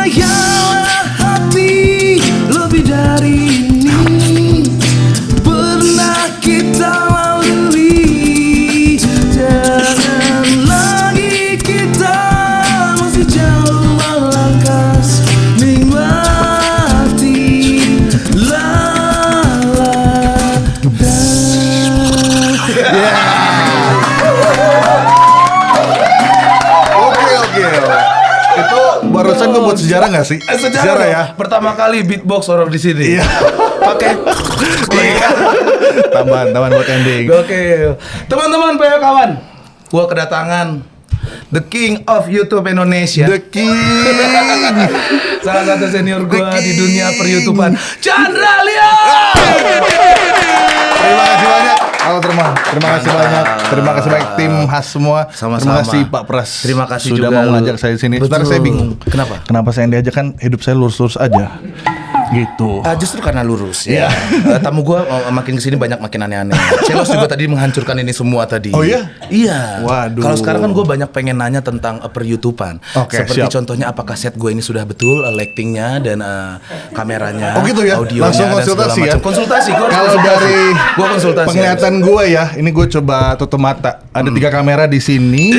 Percayalah hati, lebih dari ini pernah kita lalui. Jangan lagi kita masih jauh melangkah nikmati Oke. Itu barusan gue buat sejarah nggak sih? Sejarah ya. Pertama kali beatbox orang di sini. Iya. Pakai. Tambahan buat ending. Oke. Teman-teman, kawan. Gua kedatangan The King of YouTube Indonesia. The King. Salah satu senior gua di dunia per-YouTubean, Chandra Leo. Terima kasih banyak. Halo terima kasih banyak. Terima kasih banyak tim khas semua. Sama-sama. Terima kasih Pak Pras. Terima kasih sudah juga mau mengajak saya di sini. Betul. Sebenarnya saya bingung. Kenapa? Kenapa saya yang diajak, kan hidup saya lurus-lurus aja. Gitu. Justru karena lurus ya. Tamu gua makin kesini banyak makin aneh-aneh. Celos juga tadi menghancurkan ini semua tadi. Oh iya? Iya. Waduh. Kalau sekarang kan gue banyak pengen nanya tentang per-YouTubean. Oke, Seperti siap. contohnya apakah set gue ini sudah betul lightingnya dan kameranya, Oh gitu ya? audionya Langsung dan segala konsultasi ya? macam. Konsultasi. Gua harus Kalau konsultasi. dari Gua konsultasi. penglihatan gue ya, ini gue coba tutup mata. Ada 3 kamera di sini,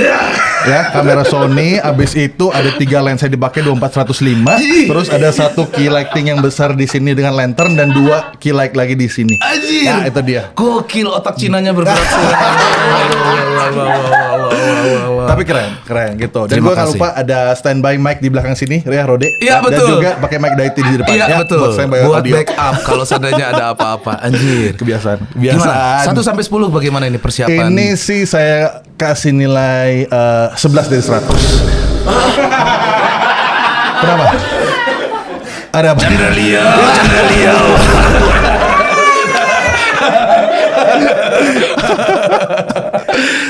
ya, kamera Sony. Abis itu ada 3 lensa yang dipakai 24-105. Terus ada 1 key lighting yang besar di sini dengan lantern dan 2 key light lagi di sini. Anjir. Nah, itu dia. Gokil, otak Cinanya bergerak. Tapi keren gitu. Dan Terima gue nggak kasih. lupa ada standby mic di belakang sini, ya Rode. Iya, Dan betul. juga pakai mic Daiti di depan. Iya ya, betul. Buat standby Buat audio. backup kalau seandainya ada apa-apa. Anjir. Kebiasaan. Gimana? 1 sampai 10 bagaimana ini persiapan? Ini sih saya kasih nilai 11 dari 100. Kenapa? Ada apa? Chandra Leo.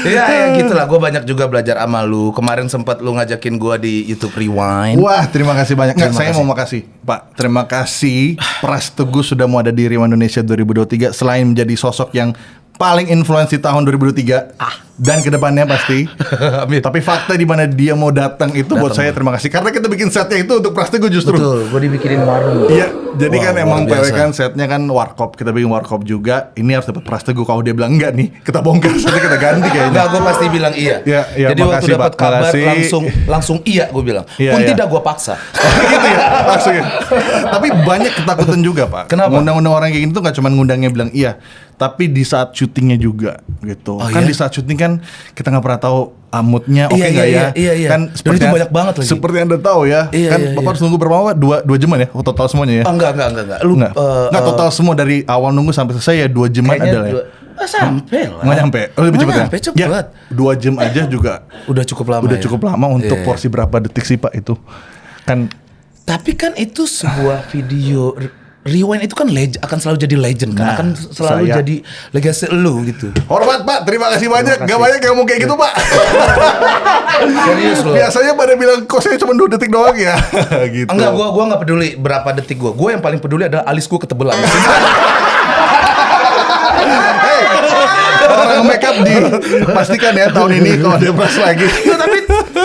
Ya gitulah, gue banyak juga belajar sama lu. Kemarin sempat lu ngajakin gue di YouTube Rewind. Wah, terima kasih banyak. Nggak, Terima saya kasih. mau makasih, Pak. Terima kasih Pras Teguh sudah mau ada di Rewind Indonesia 2023 selain menjadi sosok yang paling influensi tahun 2023 dan kedepannya pasti. Amin. Tapi fakta di mana dia mau datang itu buat saya terima kasih karena kita bikin setnya itu untuk Pras Teguh justru. Betul, gue dibikinin warung. Iya, jadi Wah, kan emang luar PW biasa. kan setnya kan warkop, kita bikin warkop juga. Ini harus dapat Pras Teguh. Kalau dia bilang enggak nih, kita bongkar, setnya kita ganti kayaknya. Enggak, gue pasti bilang iya. Iya, iya, Jadi waktu makasih, dapat Pak. kabar Makasih. langsung iya gue bilang. Iya, Pun iya. tidak gue paksa. Gitu ya, langsung ya. Tapi banyak ketakutan juga, Pak. Kenapa? Ngundang-undang orang kayak gini tuh gak cuma ngundangnya bilang iya, tapi di saat syutingnya juga gitu. Oh, Kan iya? di saat syuting kan kita nggak pernah tahu moodnya oke Iya, nggak iya, ya. iya, iya. Kan Dan itu banyak banget lagi. Seperti Anda tahu ya, Iya, kan iya, Bapak iya. harus nunggu berapa lama? 2 jaman ya total semuanya ya? Oh, enggak. Lu Nggak total semua dari awal nunggu sampai selesai ya 2 jaman kayaknya ada ya. sampai lah. Nggak nyampe. Oh, lebih Nggak cepet nyampe, ya? cepet. Ya, 2 jam aja juga Udah cukup lama. udah ya? cukup lama untuk Iya. porsi berapa detik sih Pak itu? Kan Tapi kan itu sebuah video Rewind itu kan akan selalu jadi legend kan, Nah, akan selalu saya- jadi legacy lu gitu. hormat Pak, terima kasih banyak. kasih. Gak banyak yang ngomong kayak gitu Pak. Serius lu. Biasanya pada bilang kok saya cuma 2 detik doang ya. Gitu. Enggak, gua nggak peduli berapa detik gua. Gua yang paling peduli adalah alis gua ketebelan. Hey, orang make up pastikan ya tahun ini kalau ada Pras lagi. Nah,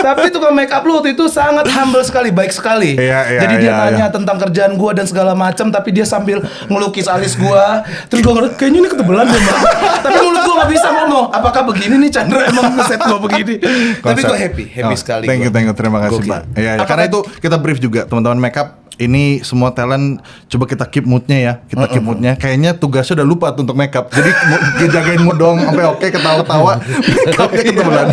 tapi tukang make up lu waktu itu sangat humble sekali, baik sekali. Iya, Jadi dia iya, nanya iya. tentang kerjaan gua dan segala macam, tapi dia sambil ngelukis alis gua. Terus gua ngerti kayaknya ini ketebelan deh, Mbak. Tapi mulut gua nggak bisa ngomong. Apakah begini nih Chandra emang ngeset gua begini? Tapi gua happy sekali. Thank you, terima kasih Gokil. Pak. Iya, Apakah- karena itu kita brief juga teman-teman make up. Ini semua talent coba kita keep moodnya ya, kita keep moodnya. Kayaknya tugasnya udah lupa tuh untuk make up. Jadi jagain mood dong sampai oke ketawa-tawa. Make upnya ketebelan.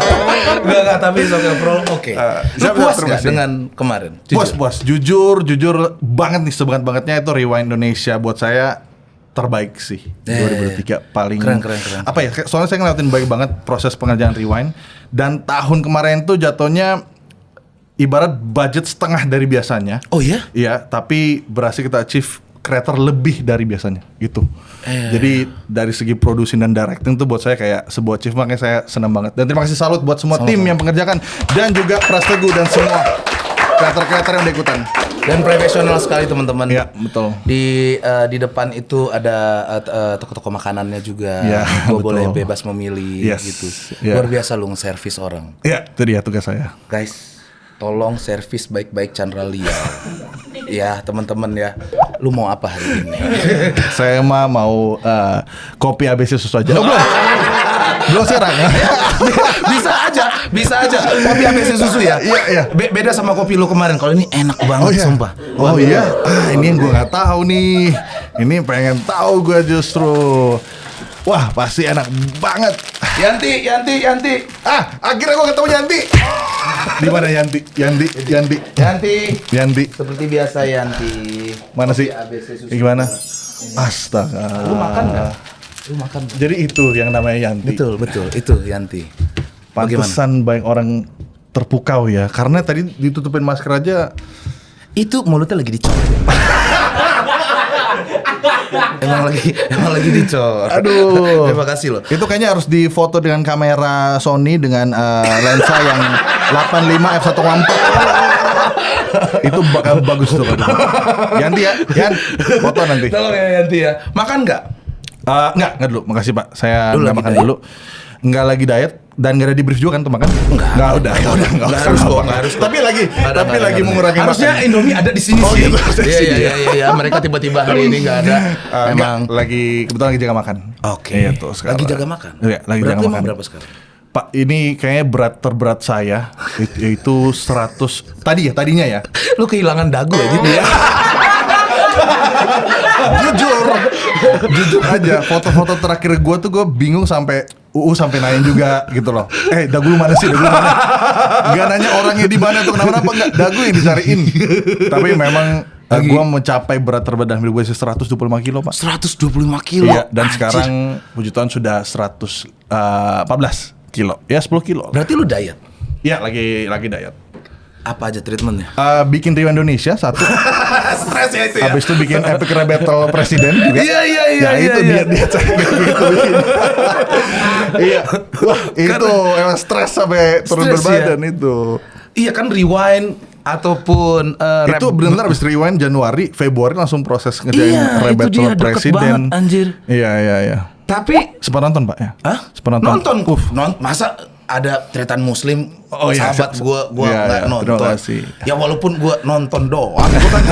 Enggak, tapi overall oke. Lu siap, puas terima nggak kasih. dengan kemarin? Jujur. Puas, jujur banget nih, sebanget-bangetnya itu Rewind Indonesia buat saya terbaik sih 2023 paling Keren. apa ya, soalnya saya ngeliatin baik banget proses pengerjaan Rewind dan tahun kemarin tuh jatuhnya ibarat budget setengah dari biasanya. Oh ya? Iya, tapi berhasil kita achieve creator lebih dari biasanya gitu. Jadi dari segi producing dan directing tuh buat saya kayak sebuah achievement, makanya saya senang banget. Dan terima kasih salut buat semua tim yang mengerjakan dan juga Pras Teguh dan semua kreator-kreator yang udah ikutan. Dan profesional sekali teman-teman. Iya, betul. Di depan itu ada toko-toko makanannya juga. Iya, Gue betul. boleh bebas memilih Yes, gitu. iya. Luar biasa lu nge-service orang. Iya, itu dia tugas saya. Guys, tolong servis baik-baik Chandra Leo. Ya teman-teman ya, lu mau apa hari ini? Saya mah mau kopi ABC susu aja. Oh, belum sekarang. bisa aja. Kopi ABC susu ya. Iya. Beda sama kopi lu kemarin. Kalau ini enak banget, sumpah. Oh iya. Ini yang gue nggak tahu nih. Ini pengen tahu gue justru. Wah, pasti enak banget. Yanti. Akhirnya gue ketemu Yanti. Di mana Yanti? Yanti. Seperti biasa Yanti. Mana sih? ABC susu. Gimana? Astaga. Lu makan nggak? Jadi itu yang namanya Yanti. Betul. Itu Yanti. Pantesan banyak orang terpukau ya. Karena tadi ditutupin masker aja. Itu mulutnya lagi dicor. emang lagi dicor. Aduh. Terima kasih loh. Itu kayaknya harus difoto dengan kamera Sony dengan lensa yang 85 f1.4. Itu bakal bagus tuh. Yanti ya, Yan, foto nanti. Tolong ya Yanti ya. Makan nggak? Enggak dulu. Makasih Pak. Saya Lu nggak lagi makan diet? dulu. Enggak lagi diet dan nggak ada di brief juga kan tuh makan? Enggak, udah. Nggak harus. Tapi lagi mengurangi harusnya makan. Indomie ada di sini Oh, sih. gitu, harusnya sih, Iya. Mereka tiba-tiba hari ini nggak ada. Emang kebetulan lagi jaga makan. Oke. Iya tuh sekarang. Lagi jaga makan. Iya, lagi Berarti jaga emang makan. berapa sekarang? Pak, ini kayaknya berat terberat saya yaitu 100 tadinya ya. Lu kehilangan dagu aja dia. Jujur aja, foto-foto terakhir gue tuh gue bingung sampai sampai nanyain juga gitu loh. Dagu lu mana sih? Gak nanya orangnya di mana tuh kenapa enggak, dagu yang dicariin. Tapi memang gue mencapai berat terberat dalam hidup gue 125 kilo Pak. 125 kilo. Iya, dan sekarang puji Tuhan sudah 114 kilo. Ya 10 kilo. Berarti lu diet? Iya, lagi diet. Apa aja treatmentnya? Bikin Rio Indonesia satu. Stres ya itu ya. Habis itu bikin Epic Rap Battle Presiden juga. Iya. Itu dia saya gitu bikin. Iya. Wah, itu emang stres sampai turun Stres, berbadan itu. Iya kan rewind ataupun Itu benar-benar habis rewind Januari, Februari langsung proses ngerjain Iya, Rap itu Battle dia, deket Presiden. banget, anjir. Iya. Tapi Sempat nonton Pak ya? Hah? Sempat nonton. Masa ada tretan muslim Oh, iya. sahabat gua Iya, nggak iya. nonton. Terima kasih. Ya walaupun gua nonton doang, gua kan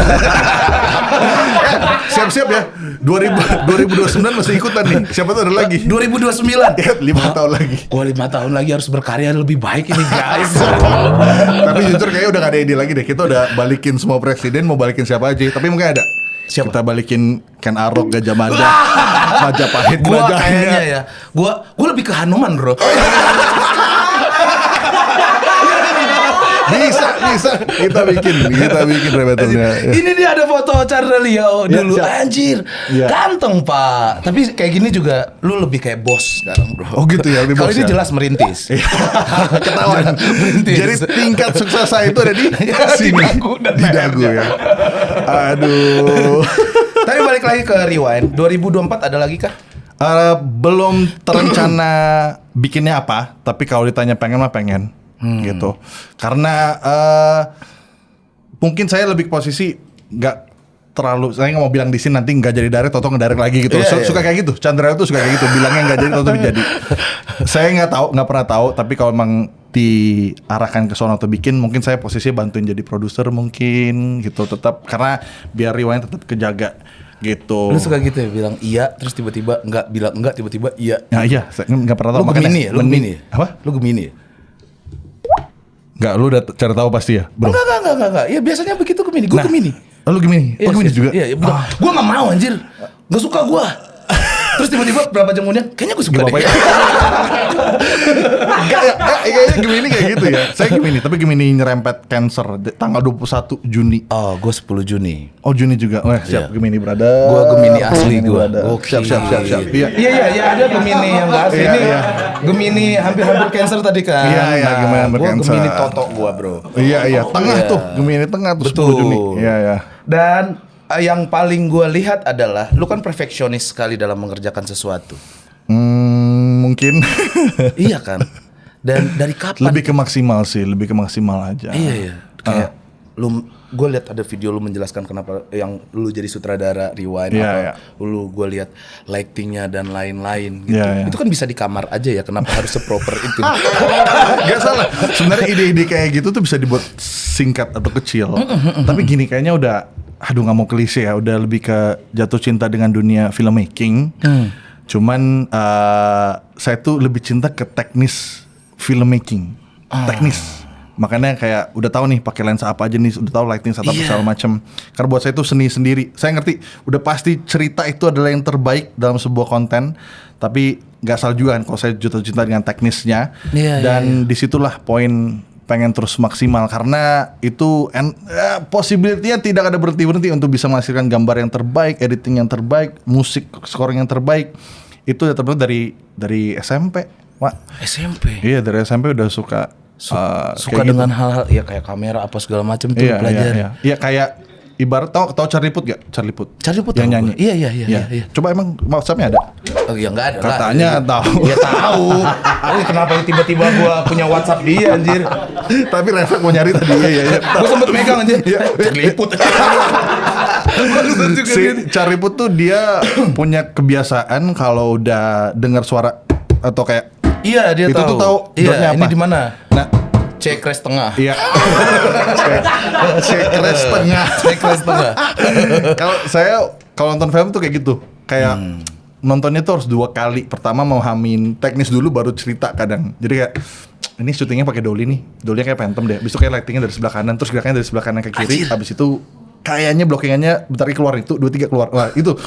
Siap-siap ya. 2029 masih ikutan nih. Siapa tuh ada lagi? 2029. Ya, 5 tahun lagi. Gua 5 tahun lagi harus berkarya lebih baik ini guys. Tapi jujur kayaknya udah gak ada ide lagi deh. Kita udah balikin semua presiden, mau balikin siapa aja. Tapi mungkin ada. Siapa? Kita balikin Ken Arok, Gajah Mada, Majapahit, Gua Gajahnya. kayaknya ya. Gua lebih ke Hanuman, Bro. Bisa. Kita bikin rebetulnya. Ini dia ada foto Chandra Leo Ya, dulu. siap. Anjir. Ya. Ganteng, Pak. Tapi kayak gini juga lu lebih kayak bos sekarang, Bro. Oh gitu ya, lebih Kalau bos ini ya? jelas merintis. Ketahuan. Merintis. Jadi tingkat sukses saya itu ada di sini. dagu dan Di dagu ya. Aduh. Tapi balik lagi ke Rewind. 2024 ada lagi kah? Belum terencana bikinnya apa, tapi kalau ditanya pengen mah pengen gitu. Karena mungkin saya lebih posisi nggak terlalu, saya nggak mau bilang di sini nanti nggak jadi direct atau ngedirect lagi gitu. Iya, Suka kayak gitu. Chandra itu suka kayak gitu, bilangnya nggak jadi atau jadi. Saya nggak pernah tahu. Tapi kalau emang diarahkan ke sono atau bikin, mungkin saya posisi bantuin jadi produser mungkin gitu. Tetap karena biar Rewind tetap kejaga gitu. Lu suka gitu ya, bilang iya terus tiba-tiba enggak, bilang enggak tiba-tiba iya. Ya iya, saya nggak pernah tahu. Lu makanya Gemini ya? Lu Gemini ya? Apa? Lu Gemini ya? Nggak, lu udah cari tahu pasti ya, bro. Enggak. Ya biasanya begitu Gemini. Gua Gemini. Oh, lu Gemini? Oh, Gemini juga? Iya, betul. Gua enggak mau anjir. Enggak suka gua. Terus tiba-tiba berapa jam kemudian, kayaknya gue suka Gak apa-apa deh. ya. Kayaknya Gemini kayak gitu ya. Saya Gemini, tapi Gemini nyerempet Cancer tanggal 21 Juni. Oh, gue 10 Juni. Oh, Juni juga. Wah, siap. Iya. Gemini brother. Gua Gemini asli gua. brother. Oke. Siap. Iya. Iya, ada Gemini yang enggak asli. Iya, Ini iya. Gemini hampir-hampir Cancer tadi kan. Iya, Gemini hampir gua Cancer. Gemini Toto gua, Bro. Iya. Tengah Iya. tuh. Gemini tengah tuh Betul. 10 Juni. Iya. Dan yang paling gue lihat adalah lu kan perfeksionis sekali dalam mengerjakan sesuatu. Mungkin. Iya kan? Dan dari kapan? Lebih ke maksimal sih, lebih ke maksimal aja. Iya. Kayak gue lihat ada video lu menjelaskan kenapa yang lu jadi sutradara Rewind lu gue lihat lightingnya dan lain-lain gitu. Itu kan bisa di kamar aja ya, kenapa harus seproper itu? Gak salah. Sebenarnya ide-ide kayak gitu tuh bisa dibuat singkat atau kecil. Tapi gini kayaknya udah, aduh nggak mau klise ya, udah lebih ke jatuh cinta dengan dunia filmmaking. Cuman saya tuh lebih cinta ke teknis filmmaking, teknis. Makanya kayak udah tahu nih pakai lensa apa aja nih, udah tahu lighting setup segala macam. Karena buat saya itu seni sendiri. Saya ngerti, udah pasti cerita itu adalah yang terbaik dalam sebuah konten. Tapi nggak salah juga kan kalau saya jatuh cinta dengan teknisnya. Dan disitulah poin pengen terus maksimal, karena itu possibility-nya tidak ada berhenti-berhenti untuk bisa menghasilkan gambar yang terbaik, editing yang terbaik, musik scoring yang terbaik. Itu udah terbentuk dari SMP, Pak. SMP. Iya, dari SMP udah suka dengan hal-hal ya kayak kamera apa segala macam tuh pelajari. Iya, kayak ibarat tahu Charlie Puth gak? Charlie Puth yang nyanyi. Iya. Coba emang WhatsApp-nya ada? Oh ya enggak ada. Katanya tahu. Ya tahu. Kenapa tiba-tiba gua punya WhatsApp dia anjir? Tapi refleks mau nyari tadi. Iya. Gua sempet megang anjir. Charlie Puth. Si Charlie Puth tuh dia punya kebiasaan kalau udah dengar suara atau kayak dia itu tahu. Tuh tahu iya, apa? Ini di mana? Nah, C-crash tengah. Iya. C-crash tengah. Kalau nonton film tuh kayak gitu. Kayak nontonnya tuh harus 2 kali. Pertama memahamin teknis dulu baru cerita kadang. Jadi kayak ini syutingnya pakai dolly nih. Dolly kayak Phantom deh. Habis itu kayak lightingnya dari sebelah kanan, terus geraknya dari sebelah kanan ke kiri. Habis itu kayaknya blockingannya bentar keluar itu 2-3 keluar. Wah, itu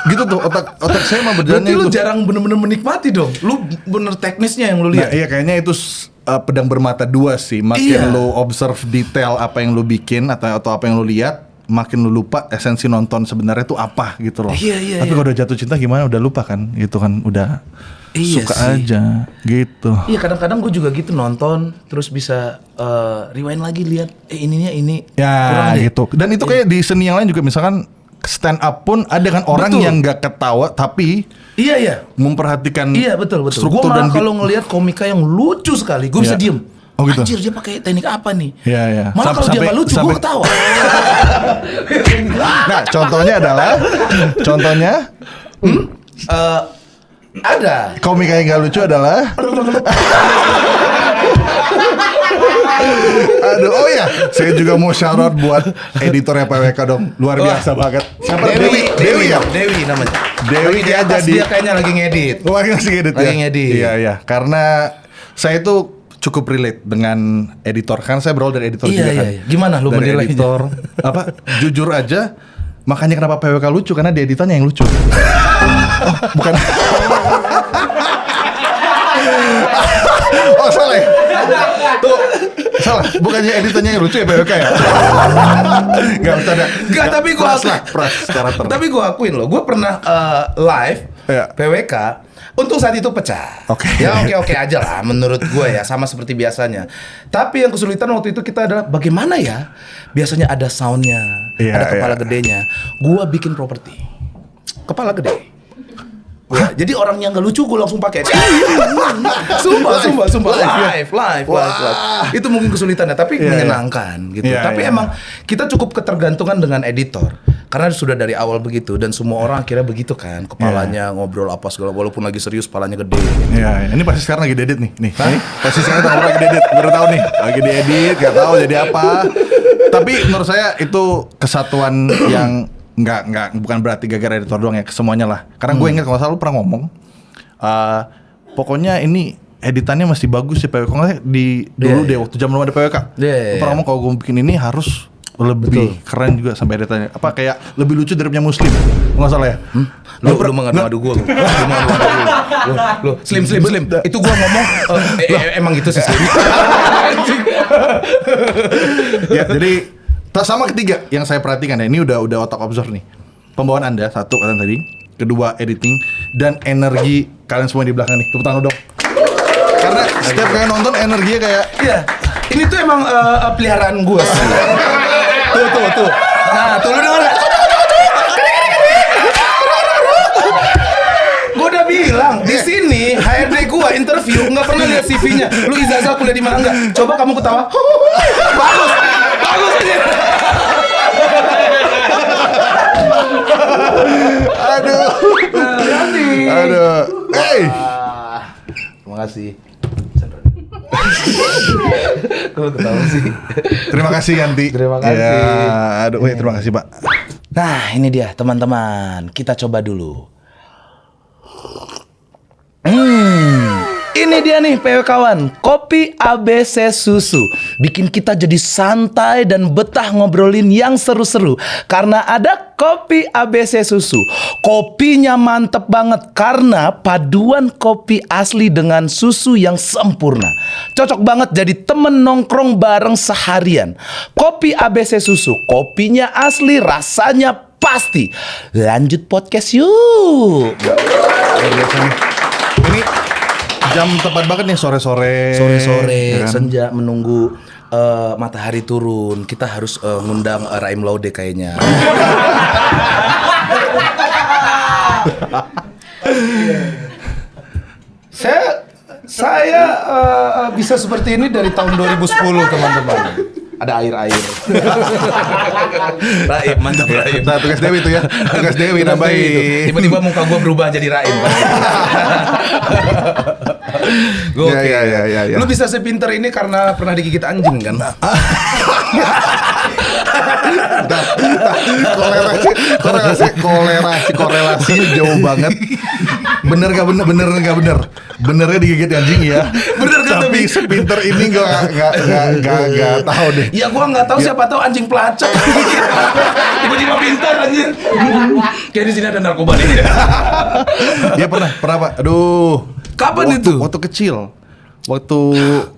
gitu tuh otak saya mah berjalannya. Berarti lu jarang bener-bener menikmati dong. Lu bener teknisnya yang lu lihat. Nah, iya kayaknya itu pedang bermata 2 sih. Makin lu observe detail apa yang lu bikin atau apa yang lu lihat, makin lu lupa esensi nonton sebenarnya itu apa gitu loh. Iya. Tapi kalau udah jatuh cinta gimana, udah lupa kan gitu kan, udah suka sih aja gitu. Iya, kadang-kadang gue juga gitu nonton terus bisa rewind lagi lihat ininya ini ya gitu. Dan itu kayak di seni yang lain juga, misalkan stand up pun ada kan orang yang nggak ketawa tapi memperhatikan betul struktur. Gue malah kalau ngelihat komika yang lucu sekali gue bisa diem. Oh gitu. Anjir, dia pakai teknik apa nih? Iya. Malah kalau dia nggak lucu gue ketawa. Nah, contohnya ada komika yang nggak lucu adalah aduh, oh ya, saya juga mau shout out buat editornya PWK dong, luar biasa banget. Siapa? Dewi namanya. Dewi di atas dia kayaknya lagi ngedit. Lagi ngedit. Iya. Karena saya itu cukup relate dengan editor, kan saya berawal dari editor juga kan. Iya. Gimana lu menilai editor? Apa? Jujur aja, makanya kenapa PWK lucu, karena di editannya yang lucu. Oh, bukan. Oh, salah ya? Tuh, salah. Bukannya editannya yang lucu ya PWK ya? Gak bercanda. Gak, tapi gue karakter. Tapi gue akuin loh, gue pernah live PWK. Untung saat itu pecah. Ya oke aja lah menurut gue ya, sama seperti biasanya. Tapi yang kesulitan waktu itu kita adalah bagaimana ya? Biasanya ada soundnya, ada kepala gedenya. Gue bikin properti kepala gede. Ya, jadi orang yang gak lucu gue langsung pakai. Sumpah live. Itu mungkin kesulitannya, tapi menyenangkan gitu. Tapi emang kita cukup ketergantungan dengan editor. Karena sudah dari awal begitu, dan semua orang akhirnya begitu kan. Kepalanya ngobrol apa segala, walaupun lagi serius kepalanya gede. Iya. Ini pasti sekarang lagi diedit nih. Nih, pasti sekarang lagi diedit. Baru tahu nih, lagi diedit, gak tahu jadi apa. Tapi menurut saya itu kesatuan yang bukan berarti gara-gara editor doang ya, semuanya lah. Karena gue ingat kalau salah lu pernah ngomong, pokoknya ini editannya masih bagus sih PWK dulu deh waktu zaman belum ada PWK. Lu pernah ngomong kalau gue bikin ini harus lebih keren juga sampai editannya. Apa kayak lebih lucu dari punya Muslim? Nggak salah ya? Lu mengadu-adu gue. Lu slim. Itu gue ngomong emang gitu sih. Ya, jadi sama ketiga yang saya perhatikan ya, ini udah otak observe nih. Pembawaan Anda, satu kalian tadi, kedua editing, dan energi kalian semua di belakang nih. Tepuk tangan dong. Karena setiap kalian nonton energinya kayak ini tuh emang peliharaan gue sih. Tuh. Nah, tuh lu denger gak? Gue udah bilang di sini HRD gue interview nggak pernah lihat CV-nya. Lu ijazah kuliah di mana enggak? Coba kamu ketawa. Bagus aja. Aduh. Aduh. Hey. Terima kasih. Kok ketawa sih? Terima kasih Yanti. Terima kasih. Ya, aduh, terima kasih Pak. Nah, ini dia teman-teman. Kita coba dulu. Ini dia nih PW kawan, kopi ABC Susu. Bikin kita jadi santai dan betah ngobrolin yang seru-seru. Karena ada kopi ABC Susu. Kopinya mantep banget karena paduan kopi asli dengan susu yang sempurna. Cocok banget jadi temen nongkrong bareng seharian. Kopi ABC Susu, kopinya asli, rasanya pasti. Lanjut podcast yuk. Luar biasa nih. Ini jam tepat banget nih sore-sore. Sore-sore, ya kan? senja menunggu matahari turun. Kita harus ngundang Raim Laude kayaknya. Saya bisa seperti ini dari tahun 2010 teman-teman. Ada air-air. Raim, mantap Raim. Nah, tugas Dewi itu ya. Tugas Dewi nambahin. Tiba-tiba muka gua berubah jadi Raim. Gua Ya. Lu bisa sepinter ini karena pernah digigit anjing kan? Korelasi jauh banget. Bener gak bener? Benernya digigit anjing ya. Bener kan, tapi sepinter ini gak tahu deh. Ya gua nggak tahu, siapa tahu anjing pelacak. Tiba-tiba pintar anjing. Kayak di sini ada narkoba nih. Dia pernah Pak. Aduh. Kapan itu? Waktu kecil. Waktu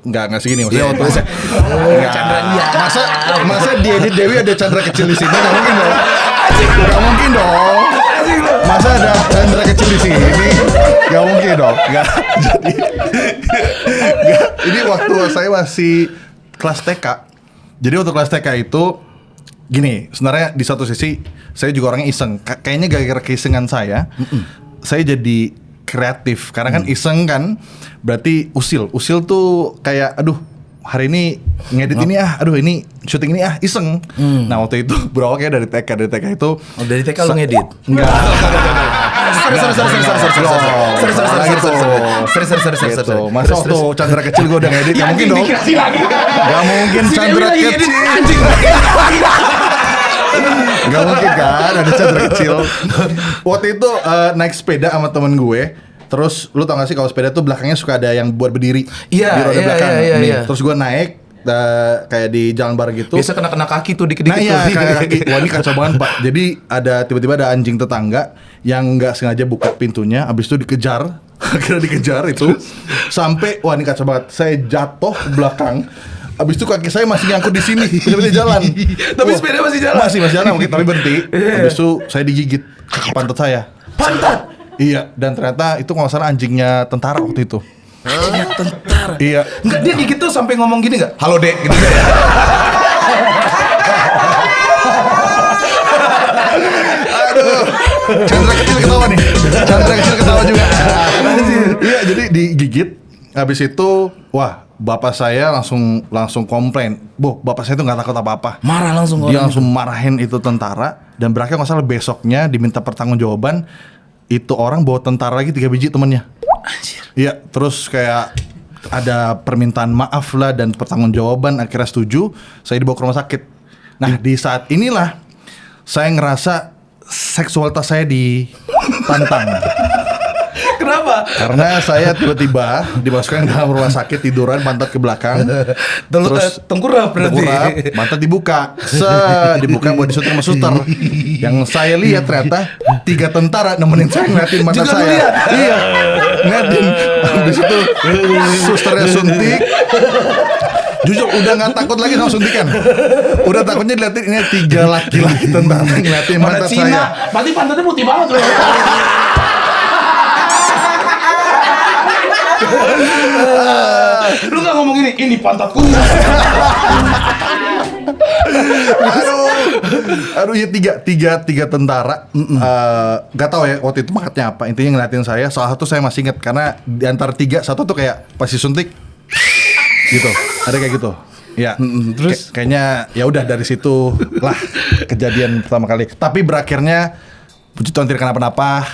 nggak segini maksudnya. Iya, waktu Nggak. Chandra dia. Masa di edit Dewi ada Chandra kecil di sini? Nggak mungkin dong. Nggak mungkin dong. Masa ada Chandra kecil di sini? Nggak mungkin dong. Nggak. Jadi nggak. Ini waktu saya masih kelas TK. Jadi waktu kelas TK itu gini, sebenarnya di satu sisi saya juga orangnya iseng. Kayaknya gara-gara keisengan saya jadi kreatif. Karena kan iseng kan, berarti usil tuh kayak aduh hari ini ngedit ini aduh ini syuting ini iseng. Nah waktu itu berawal kayak dari TK itu. Oh, dari TK lu ngedit? Enggak. Sorry. Masa waktu Chandra kecil gue udah ngedit? Gak mungkin dong. Gak mungkin Chandra kecil. Gak mungkin kan ada Chandra kecil. Waktu itu naik sepeda sama temen gue. Terus lu tau gak sih kalau sepeda tuh belakangnya suka ada yang buat berdiri. Iya, di roda belakang. iya. Terus gue naik kayak di jalan bareng gitu. Biasa kena kaki tuh dikit-dikit. Nah iya, tuh. kena kaki. Wah ini kacau banget Pak. Jadi tiba-tiba ada anjing tetangga yang nggak sengaja buka pintunya, abis itu dikejar. Akhirnya dikejar itu sampai wah ini kacau banget. Saya jatuh ke belakang. Abis itu kaki saya masih nyangkut di sini, tidak jalan. Tapi sepeda masih jalan. Masih jalan, mungkin tapi berhenti. Abis itu saya digigit pantat saya. Pantat. Iya, dan ternyata itu nggak salah anjingnya tentara waktu itu. Anjingnya tentara. Iya. Enggak, dia gigit tuh sampai ngomong gini nggak? Halo Dek, gitu ya. Aduh, Chandra kecil ketawa nih. Chandra kecil ketawa juga. Iya, jadi digigit. Habis itu, wah, bapak saya langsung komplain. Bapak saya tuh nggak takut apa-apa. Marah langsung. Dia langsung marahin itu tentara. Dan berakhir nggak salah besoknya diminta pertanggungjawaban. Itu orang bawa tentara lagi 3 biji temennya. Anjir. Iya, terus kayak ada permintaan maaf lah dan pertanggungjawaban. Akhirnya setuju. Saya dibawa ke rumah sakit. Nah, di saat inilah saya ngerasa seksualitas saya ditantang. Kenapa? Karena saya tiba-tiba dimasukkan dalam rumah sakit, tiduran pantat ke belakang. Terus tengkurap berarti. Pantat dibuka. Dibuka buat disuntik sama suster. Yang saya lihat ternyata 3 tentara nemenin saya ngeliatin pantat juga saya. Ngeliat. Iya. Ngeliatin. Habis itu susternya suntik. Jujur udah nggak takut lagi sama suntikan. Udah takutnya diliatin ini 3 laki-laki tentara ngeliatin Mana pantat Cina? saya. Berarti pantatnya putih banget loh. Lu gak ngomong ini pantatku. Aduh ya tiga tentara. Gak tahu ya waktu itu pangkatnya apa. Intinya ngeliatin saya. Salah satu saya masih inget karena di antara 3 satu tuh kayak pasti suntik. Gitu. Ada kayak gitu. Ya. Terus kayaknya ya udah dari situ lah kejadian pertama kali. Tapi berakhirnya puji Tuhan tidak kenapa-napa.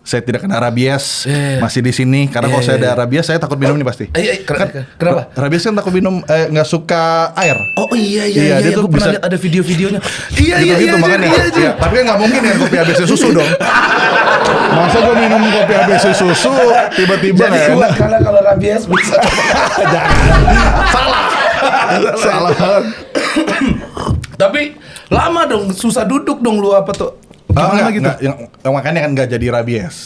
Saya tidak kena rabies, masih di sini. Karena kalau saya ada rabies, saya takut minum ini pasti. Kenapa? Rabies kan takut minum, nggak suka air. Oh iya, dia tuh gue pernah bisa- lihat ada video-videonya. Gitu makanya. Iya, tapi kan nggak mungkin ya kopi ABC susu dong. Masa gue minum kopi ABC susu tiba-tiba Jadi nggak kuat enak? karena kalau rabies bisa. Salah banget. Tapi lama dong, susah duduk dong lu apa tuh? Gimana gitu? Yang makanya kan nggak jadi rabies.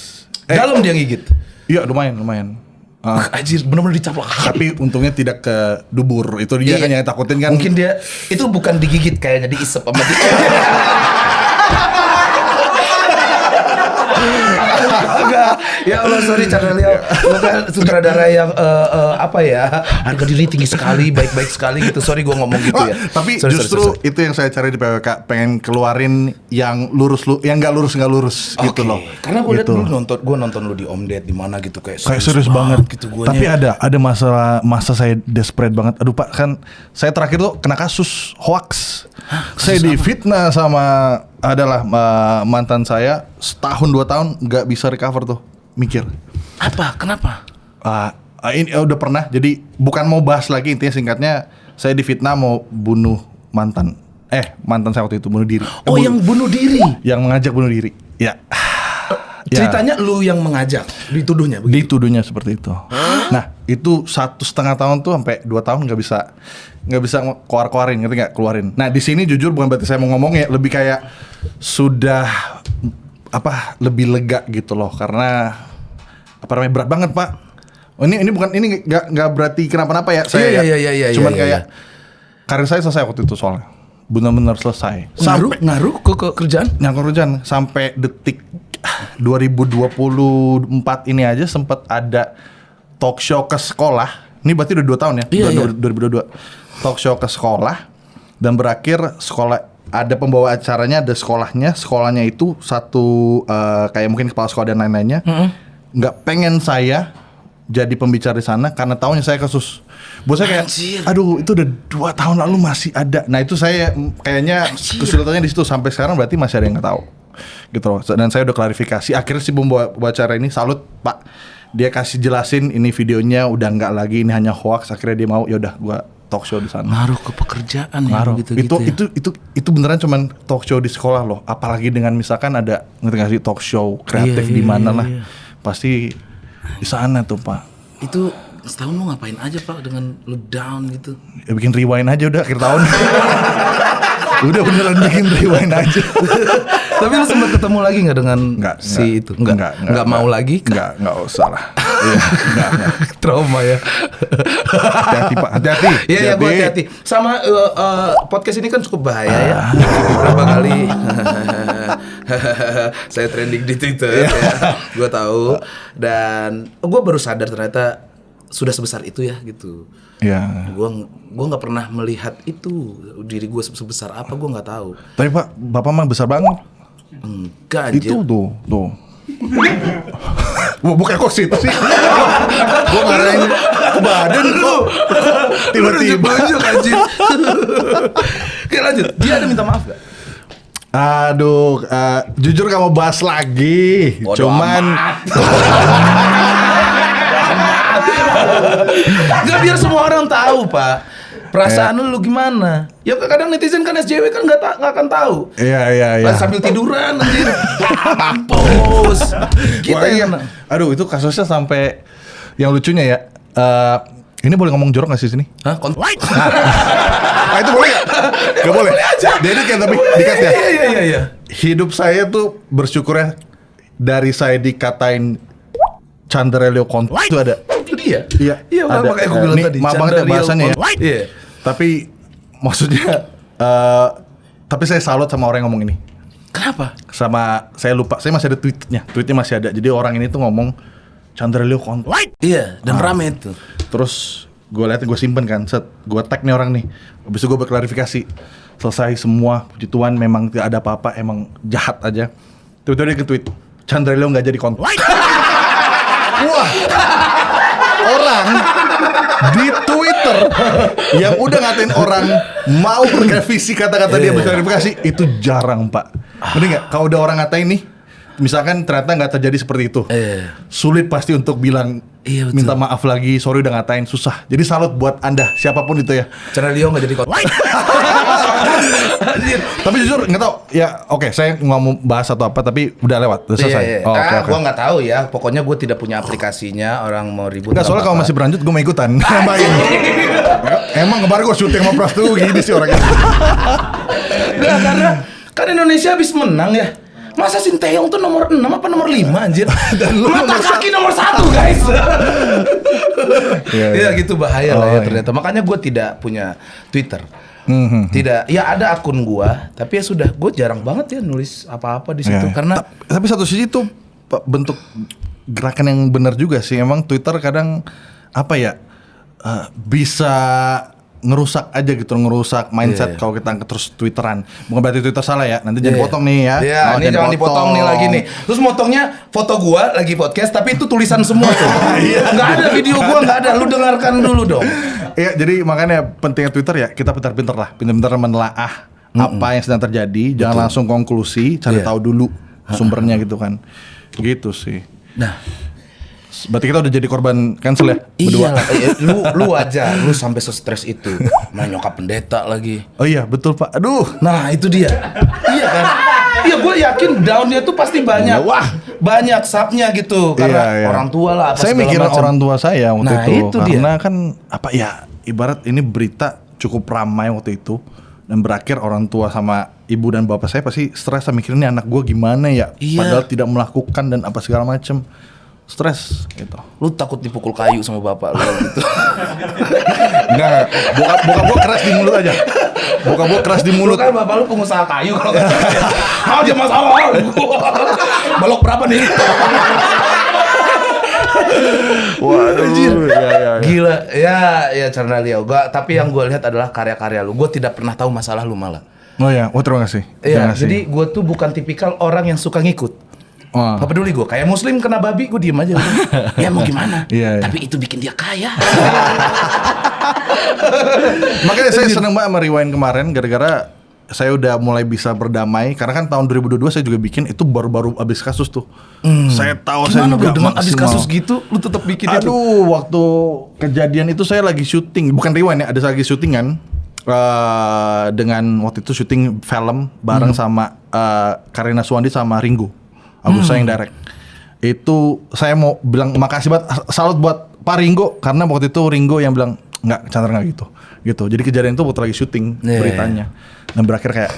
Dalam dia ngigit. Iya lumayan. Anjir, bener-bener dicaplok. Tapi untungnya tidak ke dubur. Itu dia kan yang takutin kan. Mungkin dia itu bukan digigit kayaknya, diisep sama dia. Enggak. Ya Allah, sorry Chandra Leo. Bukan sutradara yang apa ya? Harga diri tinggi sekali, baik-baik sekali gitu. Sorry gua ngomong gitu ya. Tapi Sorry, justru sorry. itu yang saya cari di PWK, pengen keluarin yang lurus, yang nggak lurus gitu Oke. loh. Karena gue liat Gitu. dulu nonton lu di Om Ded di mana gitu kayak Serius banget gitu guanya. Tapi ada masa saya desperate banget. Aduh Pak, kan saya terakhir tuh kena kasus hoax. Saya difitnah sama adalah mantan saya setahun 2 tahun nggak bisa recover tuh. Mikir. Apa? Kenapa? Ini udah pernah. Jadi bukan mau bahas lagi, intinya singkatnya saya difitnah mau bunuh mantan. Mantan saya waktu itu bunuh diri. Oh, yang bunuh diri. Yang mengajak bunuh diri. Ya. Ceritanya lu yang mengajak, dituduhnya begitu. Dituduhnya seperti itu. Nah, itu 1,5 tahun tuh sampai 2 tahun nggak bisa keluarin, ngerti nggak? Keluarin. Nah, di sini jujur bukan berarti saya mau ngomong ya, lebih kayak sudah lebih lega gitu loh, karena berat banget Pak. Ini bukan, ini nggak berarti kenapa-napa ya. Saya Iya, cuman iya, kayak karir saya selesai waktu itu soalnya. Benar-benar selesai. Ngaruh ke kerjaan? Yang kerjaan sampai detik 2024 ini aja sempat ada talk show ke sekolah. Ini berarti udah 2 tahun ya. Iya. 2022. Talk show ke sekolah dan berakhir sekolah, ada pembawa acaranya, ada sekolahnya itu satu kayak mungkin kepala sekolah dan lain-lainnya. Nggak pengen saya jadi pembicara di sana karena tahunya saya kasus. Buat saya kayak, aduh itu udah 2 tahun lalu masih ada. Nah itu saya kayaknya kesulitannya di situ, sampai sekarang berarti masih ada yang nggak tahu gitu loh. Dan saya udah klarifikasi. Akhirnya si pembawa acara ini salut Pak. Dia kasih jelasin ini videonya udah nggak lagi, ini hanya hoax. Akhirnya dia mau, ya udah gua talk show di sana. Ngaruh ke pekerjaan Ngaruh. ya gitu ya. Itu beneran cuman talk show di sekolah loh. Apalagi dengan misalkan ada ngerti talk show kreatif di mana lah. Pasti di sana tuh Pak. Itu setahun lu ngapain aja Pak dengan lu down gitu? Ya bikin rewind aja udah akhir tahun. Udah beneran bikin rewind aja. Tapi lu sempat ketemu lagi nggak dengan si itu? Nggak mau lagi? Nggak usah lah. Iya, nggak. Trauma ya. Hati-hati Pak, hati-hati. Iya, gue hati-hati. Sama podcast ini kan cukup bahaya ya. Berapa kali saya trending di Twitter ya. Gue tahu. Dan gue baru sadar ternyata sudah sebesar itu ya gitu. Iya. Gue nggak pernah melihat itu, diri gue sebesar apa gue nggak tahu. Tapi Pak, Bapak mah besar banget. Enggak anjir. Itu tuh. Bukan kok situ sih. Gue ngarahin ke badan kok. Tiba-tiba. anjir. Oke lanjut. Dia ada minta maaf gak? Aduh, jujur gak mau bahas lagi. Bodo Cuman Gak, biar semua orang tahu Pak. Perasaan lu gimana? Ya kadang netizen kan SJW kan nggak akan tahu. Iya. Lah, sambil tiduran anjir. Mampus. Kita Wah, iya. yang Aduh, itu kasusnya sampai yang lucunya ya. Ini boleh ngomong jorok gak sih sini? Hah? Itu boleh gak? Gak boleh. Jadi kan tapi dikat ya. Iya. Hidup saya tuh bersyukurnya dari saya dikatain Chandra Leo Konto itu ada. Itu dia. Iya, ada. Makanya aku bilang Nih, tadi. maaf banget ya bahasannya ya. Iya. Tapi maksudnya tapi saya salut sama orang yang ngomong ini. Kenapa? Sama saya lupa, saya masih ada tweetnya masih ada. Jadi orang ini tuh ngomong Chandra Leo Konto. Iya, dan rame itu. Terus gue liatin, gue simpen kan, gue tag nih orang nih. Habis itu gue berklarifikasi. Selesai semua, puji Tuhan memang tidak ada apa-apa, emang jahat aja. Tiba-tiba dia nge-tweet, Chandra Leo gak jadi konten. Wah, orang di Twitter yang udah ngatain orang mau merevisi kata-kata dia berklarifikasi, itu jarang Pak. Bener gak? Kalau udah orang ngatain nih, misalkan ternyata nggak terjadi seperti itu. Sulit pasti untuk bilang minta maaf lagi, sorry udah ngatain, susah. Jadi salut buat Anda siapapun itu ya. Channel Leo nggak jadi Tapi jujur nggak tahu ya. Oke, saya nggak mau bahas atau apa, tapi udah lewat, udah selesai. Oke. Gua nggak tahu ya. Pokoknya gue tidak punya aplikasinya. Orang mau ribut. Nggak, soalnya kalau masih berlanjut gue mau ikutan. Emang kemarin gue syuting sama Pras tuh gini sih orangnya. Nggak, karena kan Indonesia habis menang ya. Masa Sinteyong tuh nomor 6 apa nomor 5 anjir? Dan lu mata kaki nomor 1 guys. Iya gitu bahaya lah ya ternyata. Makanya gue tidak punya Twitter. Tidak, ya ada akun gue, tapi ya sudah, gue jarang banget ya nulis apa-apa di situ karena. Tapi satu sisi tuh bentuk gerakan yang benar juga sih. Emang Twitter kadang apa ya bisa ngerusak aja gitu, ngerusak mindset kalau kita terus Twitteran. Bukan berarti Twitter salah ya, nanti jangan potong nih ya. Iya, ini jangan dipotong nih lagi nih. Terus motongnya foto gua lagi podcast, tapi itu tulisan semua tuh. Nggak ada video gua, nggak ada. Lu dengarkan dulu dong. Iya, jadi makanya pentingnya Twitter ya, kita pintar-pintar lah, pintar-pintar menelaah apa yang sedang terjadi. Jangan langsung konklusi, cari tahu dulu sumbernya gitu kan. Gitu sih. Nah, berarti kita udah jadi korban cancel ya? Iya lah, lu aja, lu sampai stres itu, main nyokap pendeta lagi. Oh iya betul Pak, aduh. Nah itu dia, iya kan? Iya gue yakin downnya tuh pasti banyak, banyak subnya gitu, karena orang tua lah. Saya mikirin orang tua saya waktu itu karena dia. Kan apa ya, ibarat ini berita cukup ramai waktu itu. Dan berakhir orang tua sama ibu dan bapak saya pasti stres mikirin nih anak gue gimana ya, padahal tidak melakukan dan apa segala macem. Stres gitu. Lu takut dipukul kayu sama bapak lu gitu. Enggak. Bokap gua keras di mulut aja. Bokap gua keras di mulut. Lu kan bapak lu pengusaha kayu kalau enggak salah. Aja masalah. Balok berapa nih? Waduh. Ya. Gila. Ya Channel Leo. Tapi yang gue lihat adalah karya-karya lu. Gue tidak pernah tahu masalah lu malah. Oh ya, terima kasih. Iya, jadi gue tuh bukan tipikal orang yang suka ngikut. Gak peduli gue, kayak muslim kena babi gue diem aja. Ya mau gimana? Tapi itu bikin dia kaya. Makanya saya seneng banget sama Rewind kemarin, gara-gara saya udah mulai bisa berdamai. Karena kan tahun 2022 saya juga bikin, itu baru-baru abis kasus tuh. Saya tahu saya juga dengan abis kasus gitu, lu tetap bikin itu? Aduh, waktu kejadian itu saya lagi syuting, bukan Rewind ya, ada lagi syutingan. Dengan waktu itu syuting film bareng sama Karina Suwandi sama Ringo. Agus saya yang direct. Itu saya mau bilang makasih banget, salut buat Pak Ringo, karena waktu itu Ringo yang bilang nggak, Chandra nggak gitu. Jadi kejadian itu waktu lagi syuting beritanya, dan berakhir kayak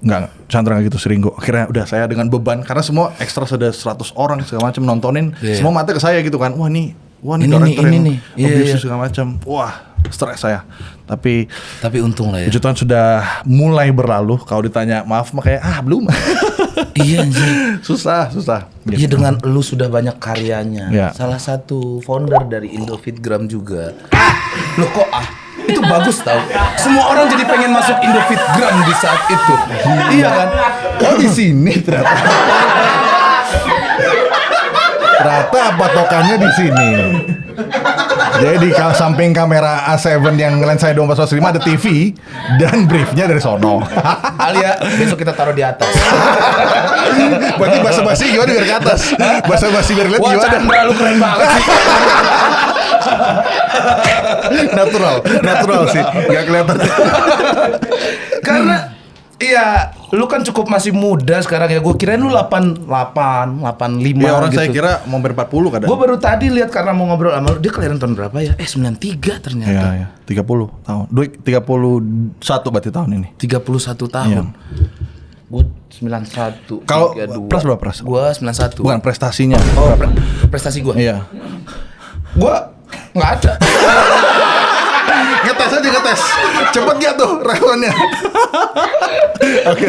nggak, Chandra nggak gitu si Ringo. Akhirnya udah saya dengan beban karena semua ekstra sudah 100 orang segala macam nontonin, semua mata ke saya gitu kan. Wah nih director yang abusive segala macam. Wah, stres saya. Tapi untung lah ya. Puji Tuhan sudah mulai berlalu. Kalau ditanya maaf mah kayak belum. Iya anjir. Susah. Iya Gitu. dengan lu sudah banyak karyanya. Salah satu founder dari Indofitgram juga. Lu kok itu bagus tau. Semua orang jadi pengen masuk Indofitgram di saat itu. Iya kan? Oh di sini ternyata. Ternyata patokannya di sini. Jadi di samping kamera A7 yang lensa 24/5 ada TV dan briefnya dari sono. Alia besok kita taruh di atas. Berarti basa-basi gimana biar ke atas? Basa-basi biar lihat gimana? Wah Chandra lu keren banget sih. Natural sih, nggak kelihatan. Karena iya, lu kan cukup masih muda sekarang ya. Gue kirain lu 85 Ya orang gitu. saya kira mau 40 kadang. Gue baru tadi lihat karena mau ngobrol sama lu, dia kelahiran tahun berapa ya? 93 ternyata. Iya, 30 tahun. 31 berarti tahun ini. 31 tahun. Gue 91. Kalau Pras berapa Pras? Gue 91. Bukan prestasinya. Oh, prestasi gue. Iya. Gue nggak ada. Ngetes. Cepet gak tuh responnya? Oke.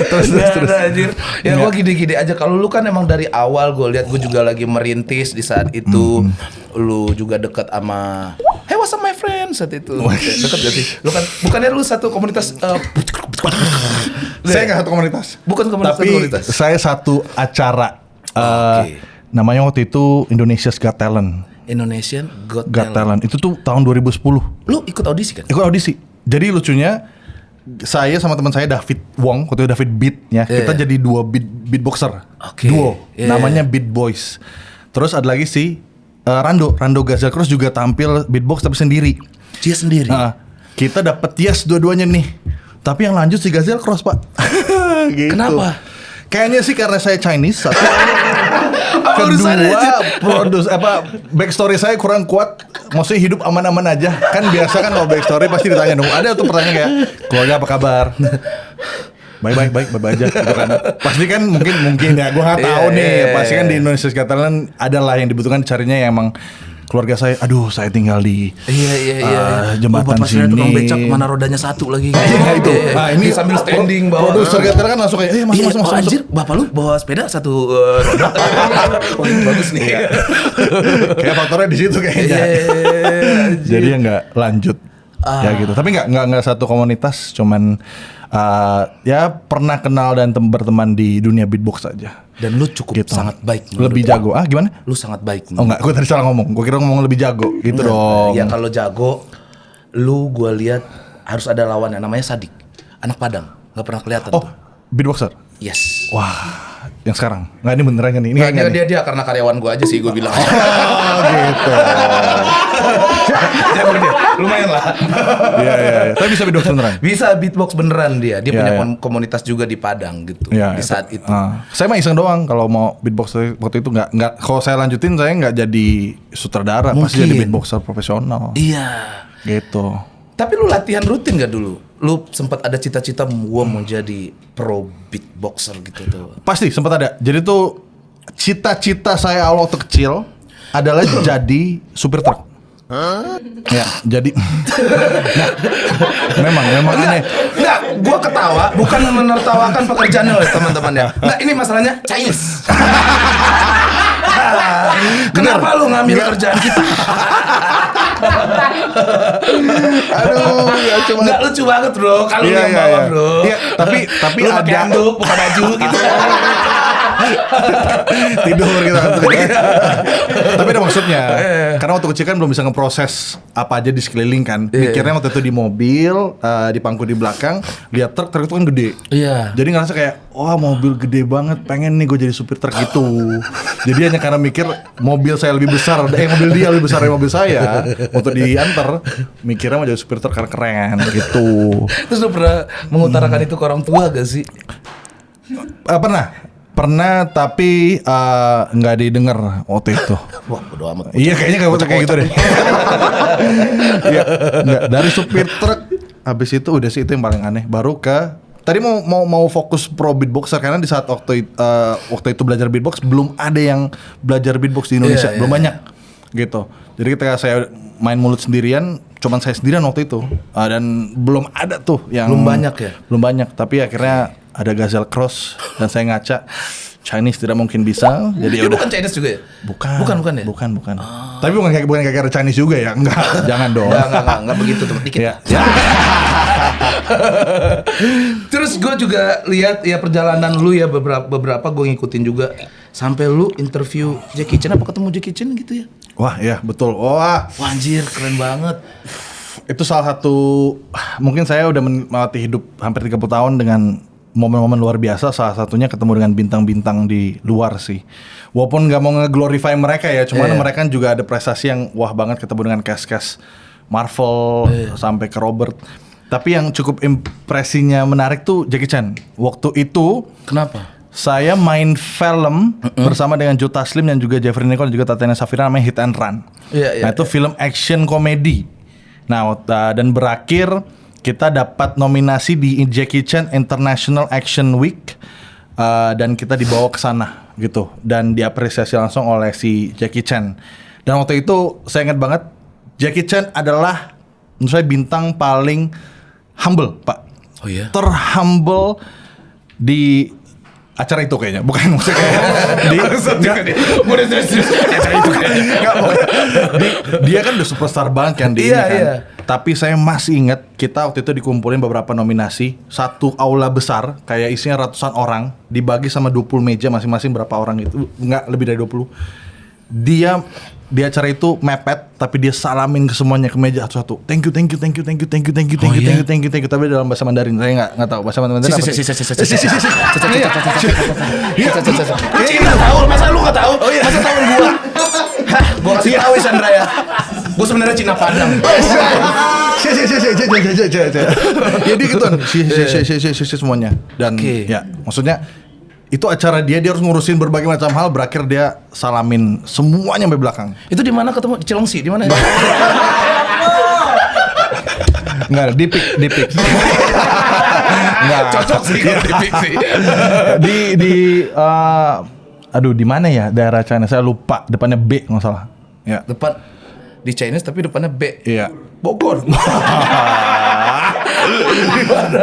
Terus. Anjir. Ya gue gini-gini aja. Kalau lu kan emang dari awal gue lihat, gue juga lagi merintis di saat itu. Lu juga deket sama Hey what's up my friend saat itu. Deket gak sih? Lu kan bukannya lu satu komunitas Saya nggak satu komunitas. Bukan komunitas. Tapi saya satu acara. Namanya waktu itu Indonesia's Got Talent. Indonesian Got Talent. Itu tuh tahun 2010. Lu ikut audisi kan? Ikut audisi. Jadi lucunya saya sama teman saya David Wong, waktu itu David Beat ya, kita jadi dua beatboxer, duo, namanya Beat Boys. Terus ada lagi si Rando Gazelle Cross juga tampil beatbox tapi sendiri. Dia sendiri. Kita dapat yes dua-duanya nih. Tapi yang lanjut si Gazelle Cross, Pak. Gitu. Kenapa? Kayaknya sih karena saya Chinese satu. Kedua, backstory saya kurang kuat. Maksudnya hidup aman-aman aja. Kan biasa kan kalau backstory pasti ditanya dong. Ada tuh pertanyaan kayak keluarga apa kabar? Baik aja gitu kan. Pasti kan mungkin ya, gue nggak tahu nih. Pasti kan di Indonesia Talent adalah yang dibutuhkan carinya yang emang keluarga saya, saya tinggal di jembatan Bapak sini. Bapak tukang becak mana rodanya satu lagi. Itu. Nah, ini sambil standing bawa. Produser Getter kan langsung kayak, masuk. Anjir, bapak lu bawa sepeda satu roda. Oh, ini bagus nih. Kayak faktornya di situ kayaknya. Jadi ya nggak lanjut. Ya gitu. Tapi nggak satu komunitas, cuman ya pernah kenal dan berteman di dunia beatbox aja. Dan lu cukup gitu. sangat baik. Lebih jago. Gimana? Lu sangat baik. Oh enggak, gue tadi salah ngomong. Gue kira ngomong lebih jago gitu dong. Ya kalau jago, lu gue lihat harus ada lawannya namanya Sadik, anak Padang, nggak pernah kelihatan. Oh, beatboxer. Yes. Wah, yang sekarang. Nggak, ini beneran kan nih? Nggak, dia karena karyawan gue aja sih gue bilang. Oh, gitu. Jago dia, lumayan lah. Iya. Tapi bisa beatbox beneran? Bisa beatbox beneran dia. Dia punya komunitas juga di Padang gitu. Di saat itu. Saya mah iseng doang kalau mau beatbox waktu itu nggak. Kalau saya lanjutin saya nggak jadi sutradara, pasti jadi beatboxer profesional. Iya. Gitu. Tapi lu latihan rutin gak dulu? Lu sempat ada cita-cita gua mau jadi pro beatboxer gitu tuh? Pasti sempat ada. Jadi tuh cita-cita saya awal waktu kecil adalah jadi supir truk. Ya, jadi memang aneh. Enggak, gua ketawa bukan menertawakan pekerjaan lo teman-teman ya. Enggak, ini masalahnya Chinese. Kenapa lu ngambil kerjaan kita? Aduh, ya cuma nggak lucu banget bro, kalau yang bawa bro. Iya, tapi lu pakai handuk, buka baju gitu. Tidur gitu. Tapi ada maksudnya. Karena waktu kecil kan belum bisa ngeproses apa aja di sekeliling kan. Mikirnya waktu itu di mobil, di pangku di belakang, lihat truk itu kan gede. Iya. Jadi ngerasa kayak, wah mobil gede banget, pengen nih gue jadi supir truk gitu. Jadi hanya karena mikir mobil saya lebih besar, mobil dia lebih besar dari mobil saya, untuk diantar, mikirnya mau jadi supir truk karena keren gitu. Terus lu pernah mengutarakan itu ke orang tua gak sih? Pernah tapi nggak didengar waktu itu. Wah, bodo amat. Iya kayaknya kayak gitu deh. Iya, dari supir truk habis itu udah sih itu yang paling aneh. Baru ke tadi mau fokus pro beatboxer karena di saat waktu itu belajar beatbox belum ada yang belajar beatbox di Indonesia, belum banyak gitu. Jadi ketika saya main mulut sendirian, cuman saya sendirian waktu itu dan belum ada tuh yang belum banyak ya. Belum banyak, tapi akhirnya ada Gazelle Cross dan saya ngaca Chinese tidak mungkin bisa. Jadi ya udah. Bukan Chinese juga ya? Bukan ya? Bukan. Tapi bukan kayak Chinese juga ya? Enggak, jangan dong. Enggak begitu tuh, dikit. Ya. Terus gue juga lihat ya perjalanan lu ya beberapa gue ngikutin juga sampai lu interview Jackie Chan, apa ketemu Jackie Chan gitu ya? Wah, ya betul. Wah, anjir, keren banget. Itu salah satu, mungkin saya udah melewati hidup hampir 30 tahun dengan momen-momen luar biasa, salah satunya ketemu dengan bintang-bintang di luar sih. Walaupun nggak mau nge-glorify mereka ya, cuman mereka juga ada prestasi yang wah banget, ketemu dengan cast-cast Marvel sampai ke Robert. Tapi yang cukup impresinya menarik tuh Jackie Chan. Waktu itu kenapa? Saya main film bersama dengan Joe Taslim dan juga Jeffrey Nicole dan juga Tatiana Safira, namanya Hit and Run. Nah itu film action komedi. Nah dan berakhir kita dapat nominasi di Jackie Chan International Action Week dan kita dibawa ke sana gitu dan diapresiasi langsung oleh si Jackie Chan. Dan waktu itu saya ingat banget Jackie Chan adalah menurut saya bintang paling humble, Pak. Oh iya. Terhumble di acara itu kayaknya, bukan maksudnya kayak dia kan udah superstar banget kan di ini kan. Tapi saya masih ingat kita waktu itu dikumpulin beberapa nominasi, satu aula besar kayak isinya ratusan orang, dibagi sama 20 meja masing-masing berapa orang itu, enggak lebih dari 20. dia di acara itu mepet tapi dia salamin ke semuanya ke meja satu-satu. Thank you. Tapi dalam bahasa Mandarin saya nggak tahu bahasa Mandarin apa. Cina tahu, masa lu nggak tahu? Masa tahu gua? Hah, gua kasih tahu Sandra ya. Gua sebenarnya Cina Padang. Jadi gituan semuanya dan ya maksudnya itu acara dia harus ngurusin berbagai macam hal, berakhir dia salamin semuanya sampai belakang. Itu di mana ketemu? Di Cilengsi, di mana? Enggak, di pik. Enggak. Cocok sih kalau di pik sih. Aduh di mana ya daerah China, saya lupa, depannya B nggak salah. Ya. Depan di Chinese tapi depannya B. Iya. Bogor.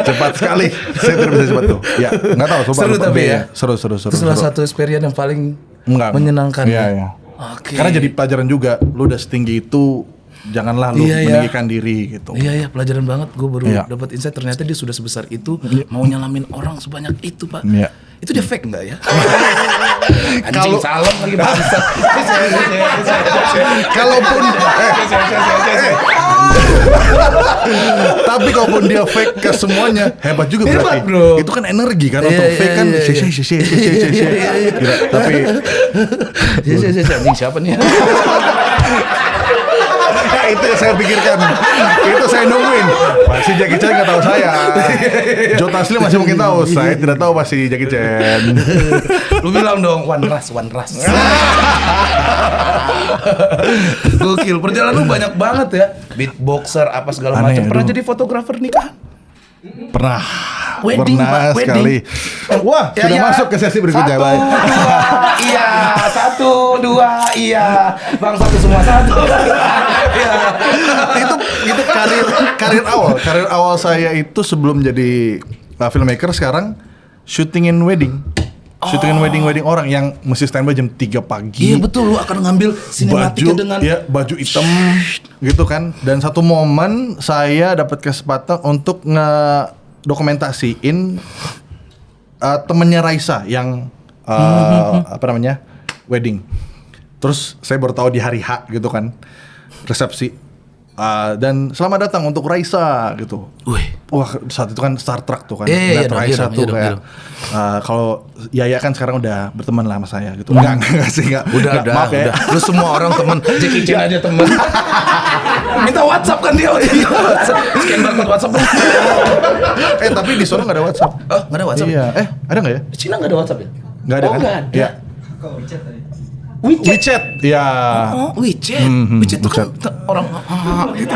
Cepat sekali. Saya tidak bisa cepat tuh. Ya, nggak tahu. Seru tapi ya. Seru. Itu salah satu experience yang paling menyenangkan. Iya. Oke. Karena jadi pelajaran juga. Lu udah setinggi itu, janganlah lu meninggikan diri gitu. Iya, pelajaran banget. Gue baru dapat insight ternyata dia sudah sebesar itu mau nyalamin orang sebanyak itu, Pak. Iya. Itu dia fake enggak ya? Kalau salam lagi bangsat. Kalaupun tapi kalaupun dia fake ke semuanya hebat juga berarti. Bro. Itu kan energi kan untuk fake kan. Tapi anjing siapa nih? ya itu yang saya pikirkan. Itu saya nungguin. Pasti Jackie Chan nggak tahu saya. Joe Taslim masih mungkin tahu. Saya tidak tahu pasti Jackie Chan. Lu bilang dong one ras. Gokil, perjalanan lu banyak banget ya. Beatboxer apa segala macam. Pernah jadi fotografer nikahan? Pernah. Wedding, pernah Pak, sekali. Wah, sudah masuk ke sesi berikutnya. 1, 2, iya. 1, 2, iya. Bang satu semua satu. Iya. itu karir awal saya itu sebelum jadi filmmaker sekarang shooting wedding orang yang mesti standby jam 3 pagi. Iya betul, lu akan ngambil sinematiknya dengan baju hitam gitu kan. Dan satu momen saya dapat kesempatan untuk ngedokumentasiin temennya Raisa yang wedding. Terus saya baru tahu di hari H gitu kan, resepsi. Dan selamat datang untuk Raisa gitu. Wah saat itu kan Star Trek tuh kan. Lihat Raisa tuh kayak kalau Yaya kan sekarang udah berteman lah sama saya gitu. Enggak sih enggak. Udah. Lu semua orang temen. Jackie Chan aja temen. Minta WhatsApp kan dia. Scan barcode WhatsApp. Tapi di sono enggak ada WhatsApp. Oh, enggak ada WhatsApp. Iya. Ada enggak ya? Di Cina enggak ada WhatsApp ya? Enggak ada kan? Enggak ada. Iya. WeChat. Ya. Oh, WeChat. WeChat itu kan orang gitu.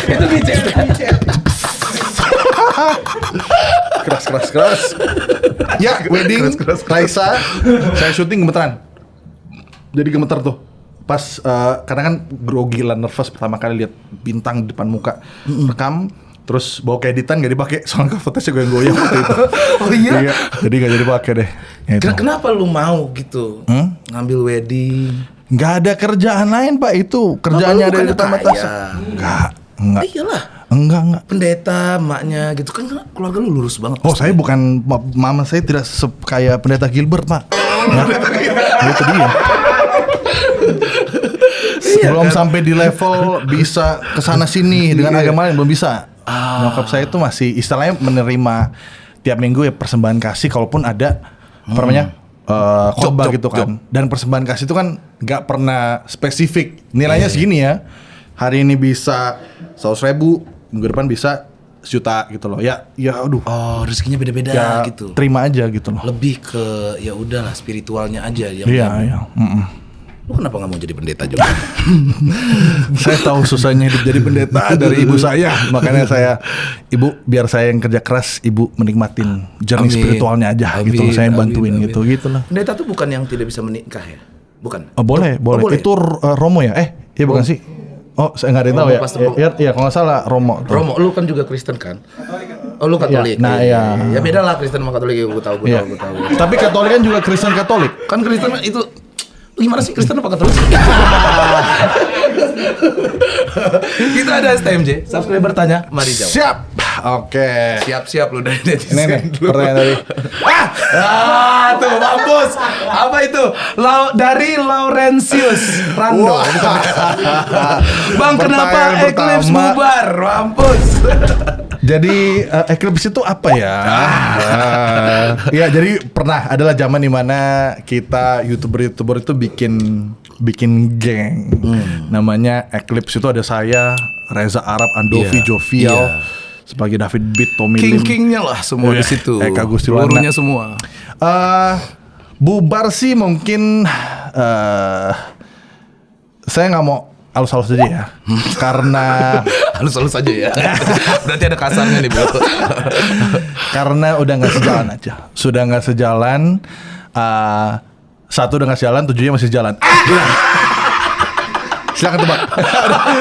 Itu WeChat. Keras. Ya, wedding Raisa. Saya syuting gemeteran. Jadi gemeter tuh. Pas karena kan grogi lah, nervous pertama kali lihat bintang di depan muka. Rekam. Terus bawa ke editan gak dipakai, soalnya footage gue goyang waktu itu. Oh iya? Jadi gak jadi pakai deh. Gitu. Kenapa lu mau gitu ngambil wedding? Gak ada kerjaan lain Pak, itu kerjaannya ada di depan batas. Enggak. Iyalah. Enggak. Pendeta, emaknya gitu kan keluarga lu lurus banget. Oh saya bukan, mama saya tidak kayak pendeta Gilbert Pak. Itu dia. Belum sampai di level bisa kesana sini dengan agama lain, belum bisa. Nyokap saya itu masih istilahnya menerima tiap minggu ya persembahan kasih, kalaupun ada khotbah gitu kan. Dan persembahan kasih itu kan nggak pernah spesifik nilainya segini ya. Hari ini bisa 100.000, minggu depan bisa 1 juta gitu loh. Ya aduh. Oh, rezekinya beda-beda ya, gitu. Terima aja gitu loh. Lebih ke ya udahlah spiritualnya aja yang. Iya. Lu kenapa nggak mau jadi pendeta juga? Saya tahu susahnya hidup jadi pendeta dari ibu saya, makanya ibu biar saya yang kerja keras, ibu menikmatin journey spiritualnya aja gitu. Saya bantuin gitu lah. Pendeta tuh bukan yang tidak bisa menikah ya? Bukan? Boleh. Itu Romo ya? Iya bukan sih? Oh, saya nggak ada yang tahu ya. Iya, kalau nggak salah Romo. Romo, lu kan juga Kristen kan? Oh, lu Katolik. Nah, ya beda lah Kristen sama Katolik. Gue tahu. Tapi Katolik kan juga Kristen Katolik. Kan Kristen itu gimana sih, Kristen apa Katolik? Kita ada STMJ, subscriber tanya, mari jawab. Siap. Oke. Siap-siap lu dari Ini netizen nih dulu. pertanyaan tadi. Tuh mampus. Apa itu? Dari Laurentius Rando. Wah. Bang, kenapa Pertanyaan Eclipse pertama. bubar? Mampus. Jadi Eclipse itu apa ya? Ya jadi pernah adalah zaman dimana kita youtuber itu bikin geng. Namanya Eclipse. Itu ada saya, Reza Arab, Andovi, Iya. Jovial, Iya. sebagai David Beat, Tommy Lim. King-kingnya lah semua di situ. Eka Gustiwana. Seluruhnya semua. Bubar sih mungkin saya nggak mau halus-halus aja ya. Karena Halus-halus aja ya. Berarti ada kasarnya nih, Bro. karena udah nggak sejalan aja. Sudah nggak sejalan. Satu udah nggak sejalan, tujuhnya masih jalan. Silakan tebak.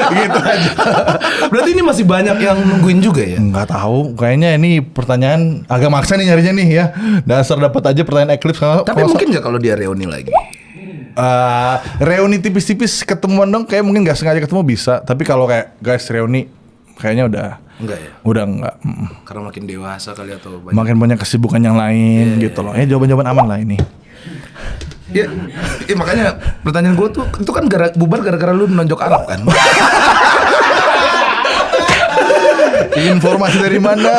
Gitu aja. Berarti ini masih banyak yang nungguin juga ya? Nggak tahu. Kayaknya ini pertanyaan agak maksa nih nyarinya nih ya. Dasar dapat aja pertanyaan Eclipse. Tapi mungkin nggak kalau dia reuni lagi? Reuni tipis-tipis ketemuan dong. Kayak mungkin nggak sengaja ketemu bisa. Tapi kalau kayak guys reuni, kayaknya udah Enggak ya? udah nggak. Karena makin dewasa kali atau banyak. Makin banyak kesibukan yang lain gitu loh. Jawaban-jawaban aman lah ini. Ya, makanya pertanyaan gue tuh itu kan bubar gara-gara lu menonjok Arab kan? Informasi dari mana?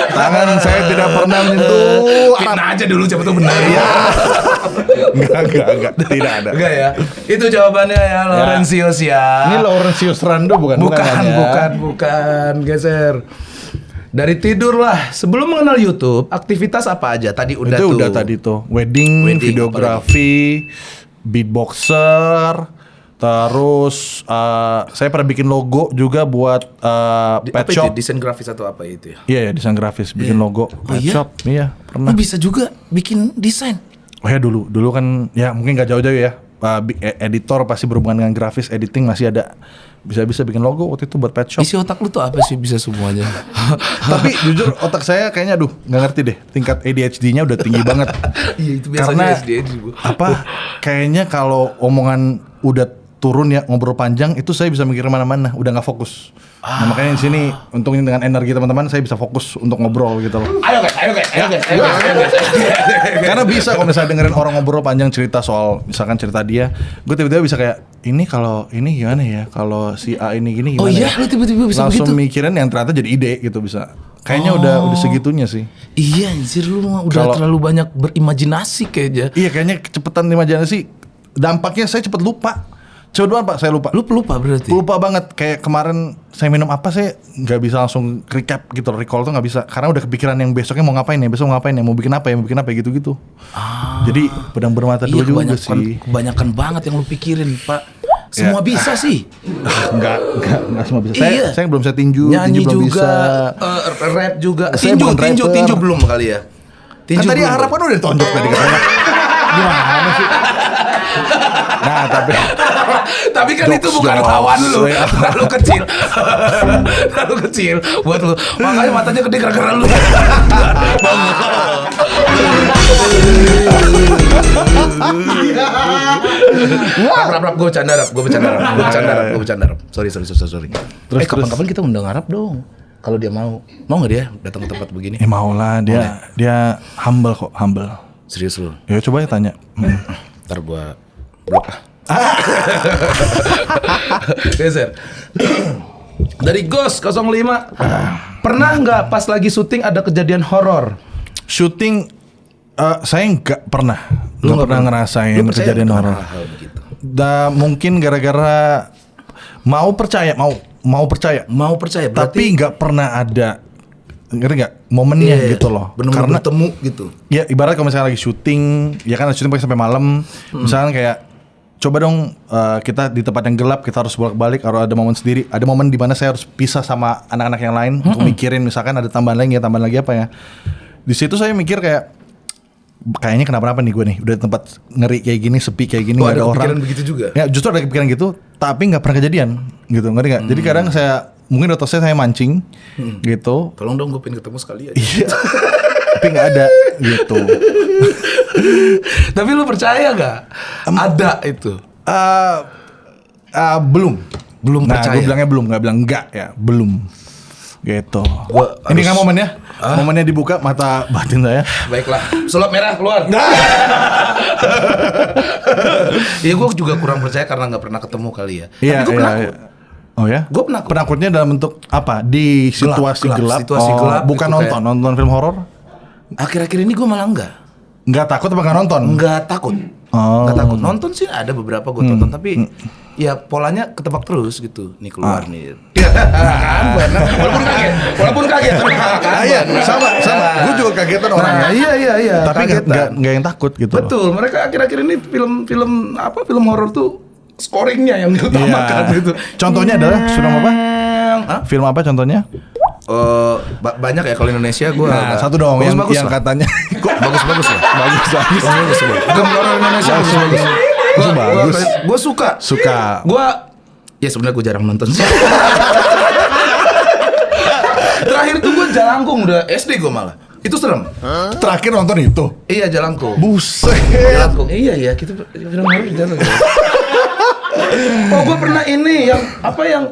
Tangan saya tidak pernah menyentuh. Fitnah aja dulu siapa tuh benar Ya. Enggak. Tidak ada. Enggak ya? Itu jawabannya ya, Laurentius ya. Ini Laurentius Rando bukan? Bukan, geser. Dari tidur lah. Sebelum mengenal YouTube, aktivitas apa aja? Tadi udah Itu tuh. udah tadi tuh. Wedding, videografi, beatboxer, terus saya pernah bikin logo juga buat pet Apa shop. itu? Desain grafis atau apa itu ya? Iya, desain grafis, bikin logo pet iya? shop. Iya, pernah. Lu bisa juga bikin desain. Oh ya dulu kan ya mungkin gak jauh-jauh ya. Editor pasti berhubungan dengan grafis, editing masih ada. Bisa bikin logo waktu itu buat pet shop. Isi otak lu tuh apa sih bisa semuanya? Tapi jujur otak saya kayaknya nggak ngerti deh. Tingkat ADHD-nya udah tinggi banget. Iya itu biasanya Karena SDN Bu. apa? Kayaknya kalau omongan udah turun ya ngobrol panjang itu saya bisa mikir mana-mana, udah nggak fokus. Nah, makanya di sini untungnya dengan energi teman-teman saya bisa fokus untuk ngobrol gitu loh. Ayo guys. Karena bisa kalau misalnya dengerin orang ngobrol panjang cerita soal misalkan cerita dia, gue tiba-tiba bisa kayak ini kalau ini gimana ya, kalau si A ini gini gimana? Oh iya, ya? lu tiba-tiba bisa Langsung begitu. mikirin yang ternyata jadi ide gitu bisa. Kayaknya udah segitunya sih. Iya anjir lu mah udah Kalau- terlalu banyak berimajinasi kayaknya. Iya kayaknya kecepatan imajinasi. Dampaknya saya cepet lupa. Coba Pak, saya lupa. Lu pelupa berarti. Lupa banget. Kayak kemarin saya minum apa saya nggak bisa langsung recap gitu, recall tuh nggak bisa. Karena udah kepikiran yang besoknya mau ngapain ya, besok mau ngapain ya, mau bikin apa ya gitu-gitu. Jadi pedang bermata dua juga sih. Kebanyakan banget yang lu pikirin, Pak. Semua bisa sih. Enggak semua bisa. Iya. Saya belum bisa tinju Nyanyi belum juga, bisa. rap juga. Saya bukan rapper. Tinju belum kali ya. Kan tadi belum. Arab kan udah ditonjok tadi katanya. Gimana sih? Nah, Tapi kan itu Jokes, bukan jokes. lawan lu. Iya. Terlalu kecil. Terlalu kecil buat lu. Makanya matanya gede gara-gara lu. Rap, gue bercanda Rap. Sorry. Terus. Kapan-kapan kita undang Arab dong. Kalau dia mau nggak dia datang ke tempat begini? Mau lah dia humble kok, humble. Serius lu? Ya coba ya tanya. Ntar gua blok lah. Geser. Dari Ghost 05. Pernah nggak pas lagi syuting ada kejadian horor? Syuting saya nggak pernah ngerasain Lu percaya kejadian dengan horor. hal-hal begitu? Mungkin gara-gara mau percaya Berarti tapi nggak pernah ada, ngerti nggak momennya gitu loh. bener-bener Karena bertemu gitu. ya ibarat kalau misalnya lagi syuting, ya kan syuting pakai sampai malam. Misalkan kayak coba dong kita di tempat yang gelap, kita harus bolak-balik, harus ada momen sendiri. Ada momen di mana saya harus pisah sama anak-anak yang lain untuk mikirin misalkan ada tambahan lagi apa ya. Di situ saya mikir kayaknya kenapa-napa nih gue nih, udah tempat ngeri kayak gini, sepi kayak gini, nggak ada ada orang. kepikiran begitu juga? Ya justru ada kepikiran gitu, tapi nggak pernah kejadian gitu, ngerti nggak? Jadi kadang mungkin otak saya mancing gitu. Tolong dong gue pengen ketemu sekali aja. Iya. Tapi nggak ada gitu. Tapi lu percaya gak? Ada itu. Belum Belum nah, percaya. gue bilangnya belum, nggak bilang enggak ya, belum. Gitu. harus- Ini kan momennya, momennya dibuka mata batin saya. Baiklah, sulap merah keluar. Iya, gue juga kurang percaya karena nggak pernah ketemu kali ya. Iya, Tapi gue iya, penakut. iya. Oh ya? Gue penakut. Penakutnya dalam bentuk apa? Di situasi gelap. Situasi gelap Bukan gitu, nonton film horor? Akhir-akhir ini gue malah enggak. Nggak takut apa nggak nonton? Nggak takut. Oh. Nggak takut. Nonton sih ada beberapa gue tonton, tapi ya polanya ketebak terus gitu. Nih keluar nih. Kan, benar. Walaupun kaget, tapi kan. Iya, benar. sama. Gue juga kagetan orangnya. Nah, iya. Tapi kagetan. nggak yang takut gitu. Betul, mereka akhir-akhir ini film horor tuh scoringnya yang diutamakan Iya. gitu. Contohnya adalah film apa? Hah? Film apa contohnya? Banyak ya kalau Indonesia gue. Nah, satu dong yang katanya kok bagus lah. bagus. Film horor Indonesia bagus. Itu bagus. Gue suka. Gue ya sebenarnya gue jarang nonton sih. Terakhir tuh gue Jalangkung udah SD gue malah. Itu serem. Terakhir nonton itu. Iya Jalangkung. Buset. Jalangkung. Iya kita film horor Jalangkung. Oh gue pernah ini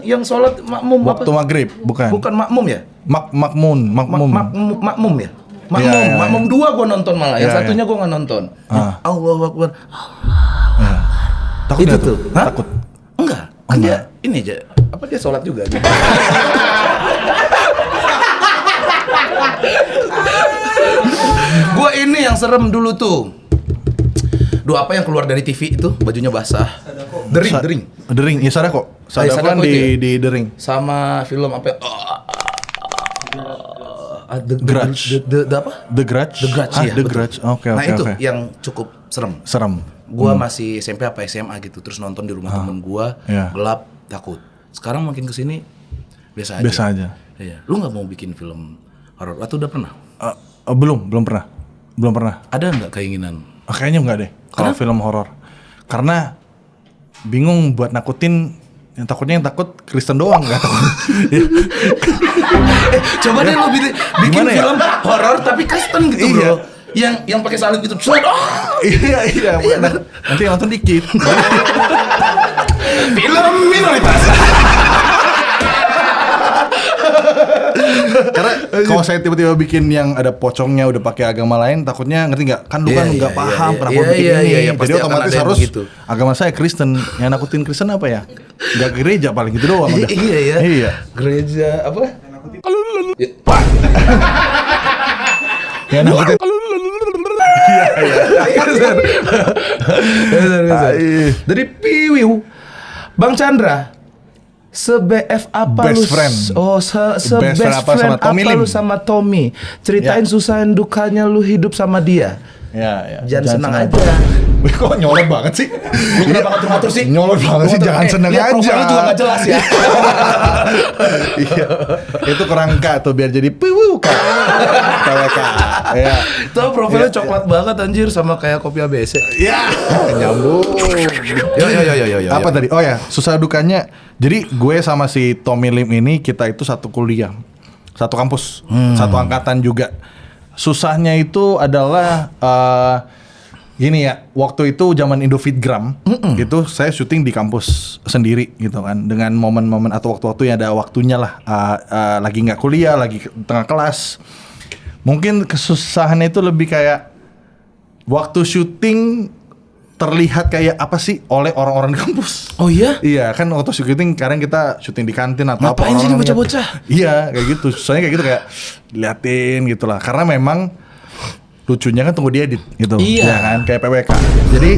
yang sholat makmum Waktu maghrib, bukan? Bukan makmum ya? Makmum. Makmum ya? Makmum, Iya. Makmum 2 gue nonton malah, yang Iya, satunya gue nggak nonton. Allahu Akbar. Takut Itu nggak tuh. Hah? Takut. Enggak, kan dia ini aja. Apa dia sholat juga? Gitu. Gue ini yang serem dulu tuh. Apa yang keluar dari TV itu bajunya basah. Dering. Dering, ya Sadako. Sadako kan Sadako itu ya? di Dering. Sama film apa? The Grudge. apa? The Grudge. The Grudge, iya, The betul. Grudge. Oke. Nah itu yang cukup serem. Serem. Gua masih SMP apa SMA gitu, terus nonton di rumah temen gua, Iya. gelap, takut. Sekarang makin kesini biasa aja. Biasa aja. Iya. Lu nggak mau bikin film horor atau udah pernah? Belum pernah. Ada nggak keinginan? Kayaknya enggak deh kalau film horor. Karena bingung buat nakutin, yang takut Kristen doang enggak takut. Coba deh lo bikin Gimana ya? film horor tapi Kristen gitu Iya. bro. Yang pakai salib gitu. Iya. Nanti yang nonton dikit. Film minoritas. Karena kalau saya tiba-tiba bikin yang ada pocongnya udah pakai agama lain, takutnya ngerti nggak? Kan lu Iya, kan iya, nggak iya, paham iya. kenapa Iya, bikin iya, ini. iya, pasti Jadi akan otomatis ada yang harus begitu. agama saya Kristen. Yang nakutin Kristen apa ya? Nggak ke gereja paling gitu doang udah. Iya ya. Iya. Gereja apa? Ya, Yang nakutin. Dari Piwiu, Bang Chandra, se-BF apa Best lu? friend. Oh, Best friend apa sama Tommy apa Lim? lu sama Tommy? Ceritain Ya. susah dan dukanya lu hidup sama dia. Ya. Jangan senang aja. Wih, kok nyolot banget sih? Lu kenapa ngatur-ngatur sih? Nyolot banget sih, jangan seneng lihat aja. profil lu juga nggak jelas ya. Iya. Itu kerangka tuh biar jadi piwu kak. TWK. Ya. Tuh profilnya coklat banget anjir sama kayak kopi ABC. Ya. Nyambung. Yo. Apa tadi? Oh ya, susah dukanya. Jadi gue sama si Tommy Lim ini kita itu satu kuliah, satu kampus, satu angkatan juga. Susahnya itu adalah gini ya, waktu itu zaman Indofitgram, itu saya syuting di kampus sendiri gitu kan, dengan momen-momen atau waktu-waktu yang ada waktunya lah, lagi nggak kuliah, lagi tengah kelas. Mungkin kesusahannya itu lebih kayak waktu syuting terlihat kayak apa sih oleh orang-orang di kampus. Oh iya? Iya kan waktu syuting kadang kita syuting di kantin atau Ngapain apa sih nih orang-orang bocah-bocah? Iya kayak gitu. Soalnya kayak gitu kayak liatin gitu lah. Karena memang lucunya kan tunggu diedit gitu. Iya. Ya kan kayak PWK. Jadi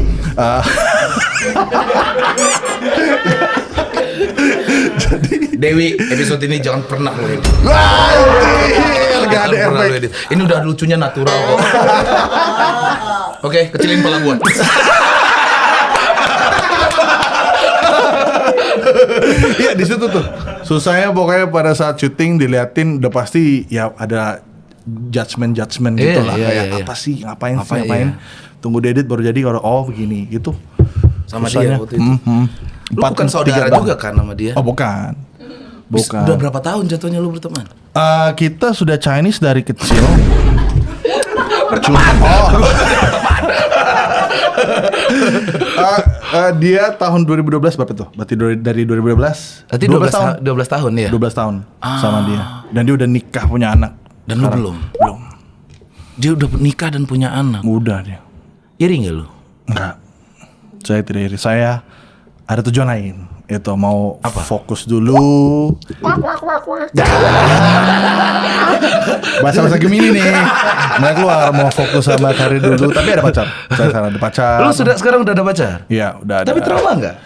Dewi, episode ini jangan pernah lo edit. wah, gak ada Jangan pernah efek. lo edit. Ini udah lucunya natural kok. Oke, kecilin pala gua. Iya di situ tuh. Susahnya pokoknya pada saat syuting diliatin udah pasti ya ada judgement gitu lah kayak apa sih ngapain. Iya. Tunggu diedit baru jadi oh begini gitu. Sama Susahnya. dia waktu itu. Lu bukan saudara juga kan sama dia? Oh bukan. Udah berapa tahun jatuhnya lu berteman? Kita sudah Chinese dari kecil. Dia tahun 2012 berapa tuh? Berarti dari 2012. Berarti 12 tahun ya? 12 tahun sama dia. Dan dia udah nikah punya anak. Dan lu belum? Belum. Dia udah nikah dan punya anak. Udah dia. Iri gak lu? Enggak. Saya tidak iri. Saya ada tujuan lain. Itu mau fokus dulu. Bahasa Gemini nih. Mulai keluar mau fokus sama karir dulu. Tapi ada pacar. Saya sekarang ada pacar. Lu sekarang udah ada pacar? Iya, udah ada. Tapi trauma nggak?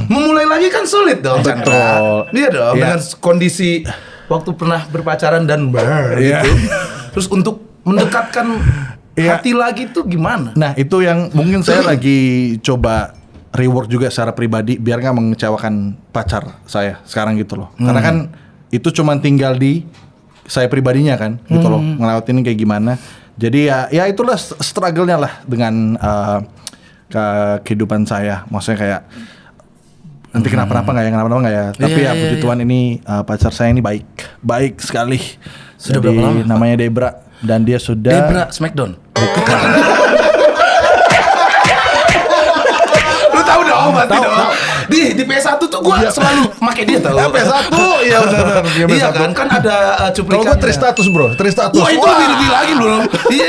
Memulai lagi kan sulit dong. Betul. Iya dong. Iya. Dengan kondisi waktu pernah berpacaran dan Iya. gitu. Terus untuk mendekatkan Iya. hati lagi tuh gimana? Nah, itu yang mungkin saya lagi coba reward juga secara pribadi biar nggak mengecewakan pacar saya sekarang gitu loh. Karena kan itu cuman tinggal di saya pribadinya kan gitu loh, ngelewatin kayak gimana. Jadi ya itulah struggle-nya lah dengan kehidupan saya. Maksudnya kayak nanti kenapa-napa nggak ya. Tapi ya puji Tuhan ini pacar saya ini baik sekali. Sudah Jadi, berapa lama? namanya Debra dan dia sudah Debra Smackdown. Lu tahu dong, pasti dong. Di PS1 tuh gua selalu make dia tahu. PS1 ya benar. Iya kan ada Kalau cuplikannya. gue Tristatus bro, Tristatus. Wah itu lebih lagi bro. Iya.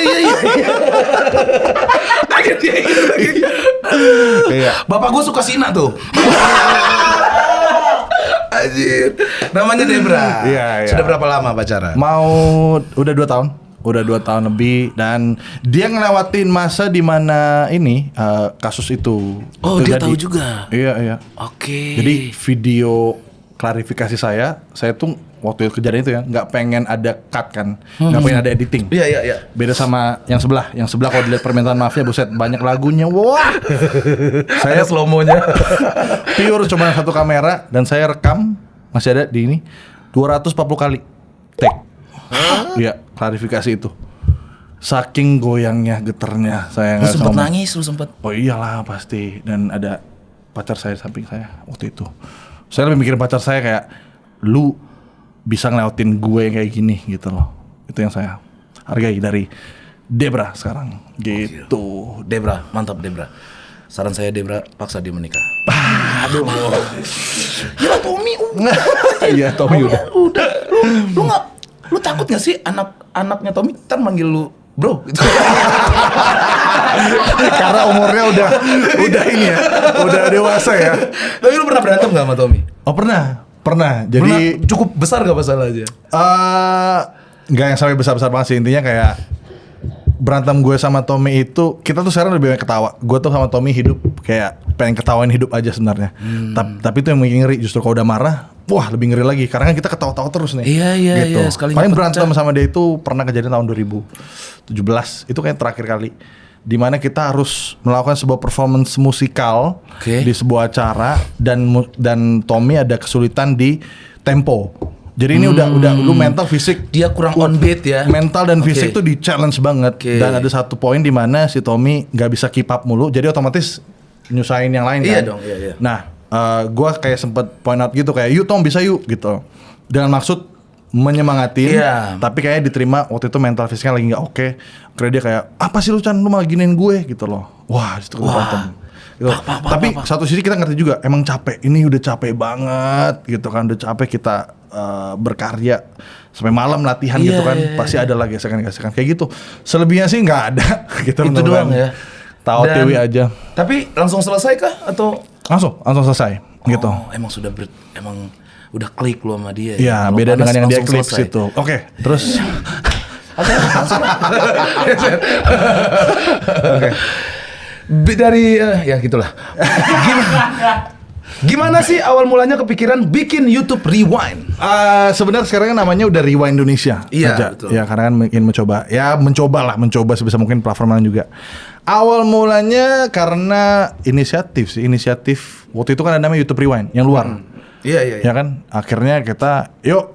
Iya. Bapak gue suka Sina tuh. Anjir. Namanya Debra. Iya. Sudah berapa lama pacaran? Mau udah 2 tahun. Udah 2 tahun lebih dan dia ngelewatin masa di mana ini kasus itu. Oh, dia tahu juga. Iya. Oke. Jadi video klarifikasi saya tuh waktu kejadian itu ya nggak pengen ada cut kan, nggak pengen ada editing. Iya. Beda sama yang sebelah kalau dilihat permintaan maafnya buset banyak lagunya, wah. Saya slow-mo-nya. pure cuma satu kamera dan saya rekam masih ada di ini 240 kali take. Iya, klarifikasi itu. Saking goyangnya, geternya saya Lu nggak sempet sama- nangis, lu sempet. Oh iyalah pasti. Dan ada pacar saya samping saya waktu itu. Saya lebih mikirin pacar saya kayak lu bisa ngelewatin gue kayak gini gitu loh. Itu yang saya hargai dari Debra sekarang. Gitu. Debra, mantap Debra. Saran saya Debra, paksa dia menikah. Aduh. Ya Tommy, Iya, Tommy udah. lu takut gak sih anaknya Tommy ntar manggil lu bro gitu. Karena umurnya udah ini ya, udah dewasa ya. Tapi lu pernah berantem gak sama Tommy? Oh pernah. Jadi Pernah, cukup besar gak masalahnya? nggak yang sampai besar-besar banget sih, intinya kayak berantem gue sama Tommy itu kita tuh sekarang lebih banyak ketawa. Gue tuh sama Tommy hidup kayak pengen ketawain hidup aja sebenarnya. Tapi itu yang bikin ngeri, justru kalau udah marah, wah lebih ngeri lagi karena kan kita ketawa-tawa terus nih. Iya, sekalinya Paling pecah. berantem sama dia itu pernah kejadian tahun 2017. Itu kayak terakhir kali di mana kita harus melakukan sebuah performance musikal Oke. di sebuah acara dan Tommy ada kesulitan di tempo. Jadi ini udah lu mental fisik Dia kurang on beat ya. mental dan fisik Oke. tuh di challenge banget. Oke. Dan ada satu poin di mana si Tommy nggak bisa keep up mulu, jadi otomatis nyusahin yang lain Iya kan. dong, iya. Nah, gua kayak sempet point out gitu kayak, yuk Tom bisa yuk gitu. Dengan maksud menyemangatin, Iya. tapi kayak diterima waktu itu mental fisiknya lagi nggak oke. Karena dia kayak, apa sih lu Chan, lu malah giniin gue gitu loh. Wah, itu gue berantem. Gitu. Tapi satu sisi kita ngerti juga, emang capek. Ini udah capek banget gitu kan, udah capek kita berkarya sampai malam latihan Iya, gitu kan, iya, pasti ada lah gesekan-gesekan kayak gitu. Selebihnya sih nggak ada. Gitu Itu doang ya. Tahu Dan- Tiwi aja. Tapi langsung selesai kah atau? Langsung selesai gitu. Oh, emang emang udah klik lu sama dia. Iya, Kalau beda panas dengan yang dia langsung clips selesai. itu. Oke, terus Oke. Dari ya gitulah. Gimana sih awal mulanya kepikiran bikin YouTube Rewind? sebenarnya sekarang kan namanya udah Rewind Indonesia Iya, aja. betul. Ya karena kan ingin mencoba sebisa mungkin platform lain juga. Awal mulanya karena inisiatif waktu itu kan ada namanya YouTube Rewind yang luar. Iya. Ya kan, akhirnya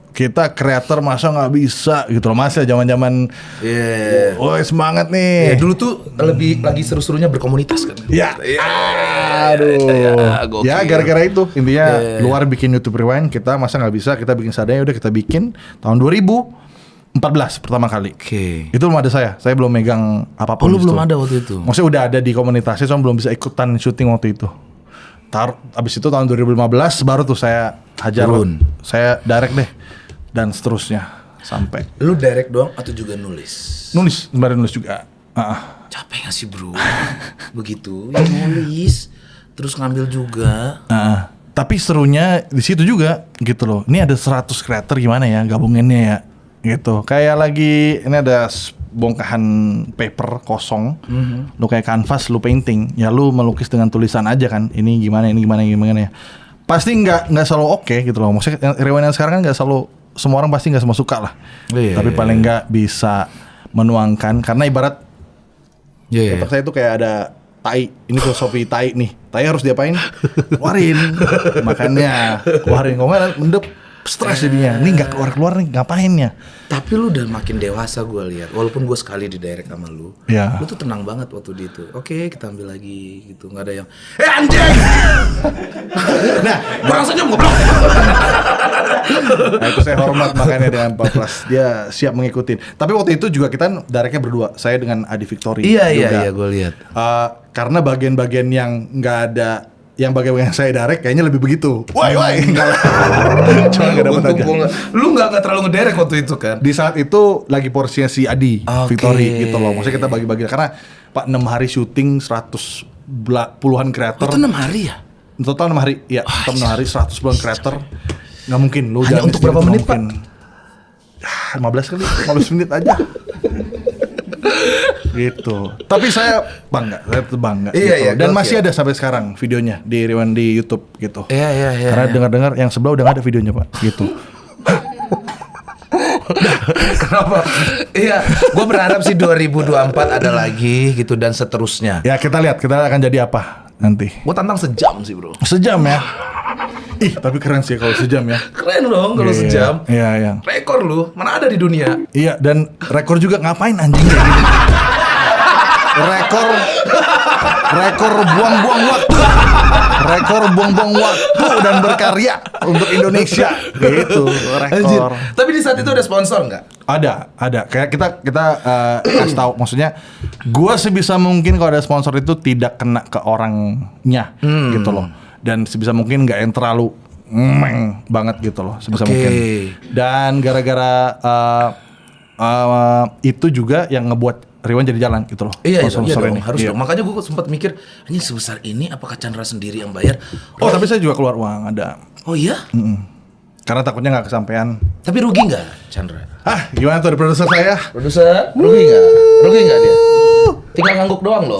kita kreator masa nggak bisa gitu loh, masih zaman-zaman Iya. oh semangat Ya, nih. dulu tuh lagi seru-serunya berkomunitas kan. Ya, aduh. gokil. Ya gara-gara itu intinya luar bikin YouTube Rewind, kita masa nggak bisa, kita bikin seadanya, udah kita bikin tahun 2000. 14 pertama kali. Oke. Itu belum ada saya belum megang apapun. Oh, lu di situ. belum ada waktu itu? Maksudnya udah ada di komunitasnya, cuma belum bisa ikutan syuting waktu itu. Abis itu tahun 2015 baru tuh saya hajar, saya direct deh dan seterusnya sampai. Lu direct doang atau juga nulis? Nulis juga. Capek gak sih bro? Begitu, ya nulis, terus ngambil juga. Tapi serunya di situ juga gitu loh. Ini ada 100 creator gimana ya gabunginnya ya gitu. Kayak lagi ini ada bongkahan paper kosong, lu kayak kanvas, lu painting, ya lu melukis dengan tulisan aja kan, ini gimana ya. Pasti nggak selalu oke gitu loh. Maksudnya Rewan yang sekarang kan nggak selalu, semua orang pasti nggak semua suka lah. Tapi paling nggak bisa menuangkan, karena ibarat otak saya itu kayak ada tai, ini filosofi tai nih. Tai harus diapain? Keluarin. Makanya keluarin, kalau nggak mendep stres jadinya. Ini nggak keluar nih, ngapain ya? Tapi lu udah makin dewasa gue lihat. Walaupun gue sekali di direct sama lu, lu tuh tenang banget waktu di itu. Oke, kita ambil lagi gitu, nggak ada yang anjing. Nah, kurang senyum goblok. Nah itu saya hormat makanya dengan Pak Pras, dia siap mengikuti. Tapi waktu itu juga kita directnya berdua, saya dengan Adi Victory. Iya, gue lihat. Karena bagian-bagian yang nggak ada, yang bagian-bagian saya direct kayaknya lebih begitu. Woi, enggak lah. Cuma nggak dapat aja. Lu nggak terlalu ngederek waktu itu kan? Di saat itu lagi porsinya si Adi Victory gitu loh. Maksudnya kita bagi-bagi karena Pak 6 hari syuting 100 puluhan kreator. Itu 6 hari ya? Total 6 hari, ya. Total 6 hari 100 puluhan kreator. Nggak mungkin. Lu hanya untuk berapa menit Pak? 15 kali, 15 menit aja. Gitu. Tapi saya bangga. Gitu. Iya, Dan masih ada sampai sekarang videonya di Rewan di YouTube gitu. Iya. Karena dengar-dengar yang sebelah udah nggak ada videonya Pak. Gitu. Kenapa? Iya, gue berharap sih 2024 ada lagi gitu dan seterusnya. Ya kita lihat kita akan jadi apa nanti. Gue tantang sejam sih bro. Sejam ya. Ih tapi keren sih kalau sejam ya. Keren dong kalau sejam. Iya. Rekor lu, mana ada di dunia. Iya, dan rekor juga ngapain anjing kayak gini. Rekor buang-buang waktu. Rekor buang-buang waktu dan berkarya untuk Indonesia. Gitu, rekor. Tapi di saat itu ada sponsor nggak? Ada. Kayak kita kasih tahu, maksudnya gua sebisa mungkin kalau ada sponsor itu tidak kena ke orangnya gitu loh. Dan sebisa mungkin nggak yang terlalu banget gitu loh, sebisa mungkin. Dan gara-gara itu juga yang ngebuat Rewan jadi jalan gitu loh. Iya dong, harus dong. Makanya gue sempat mikir, ini sebesar ini apakah Chandra sendiri yang bayar? Tapi saya juga keluar uang, ada. Oh iya? Karena takutnya nggak kesampean. Tapi rugi nggak Chandra? Gimana tuh produser saya? Produser, rugi nggak? Rugi nggak dia? Tinggal ngangguk doang loh.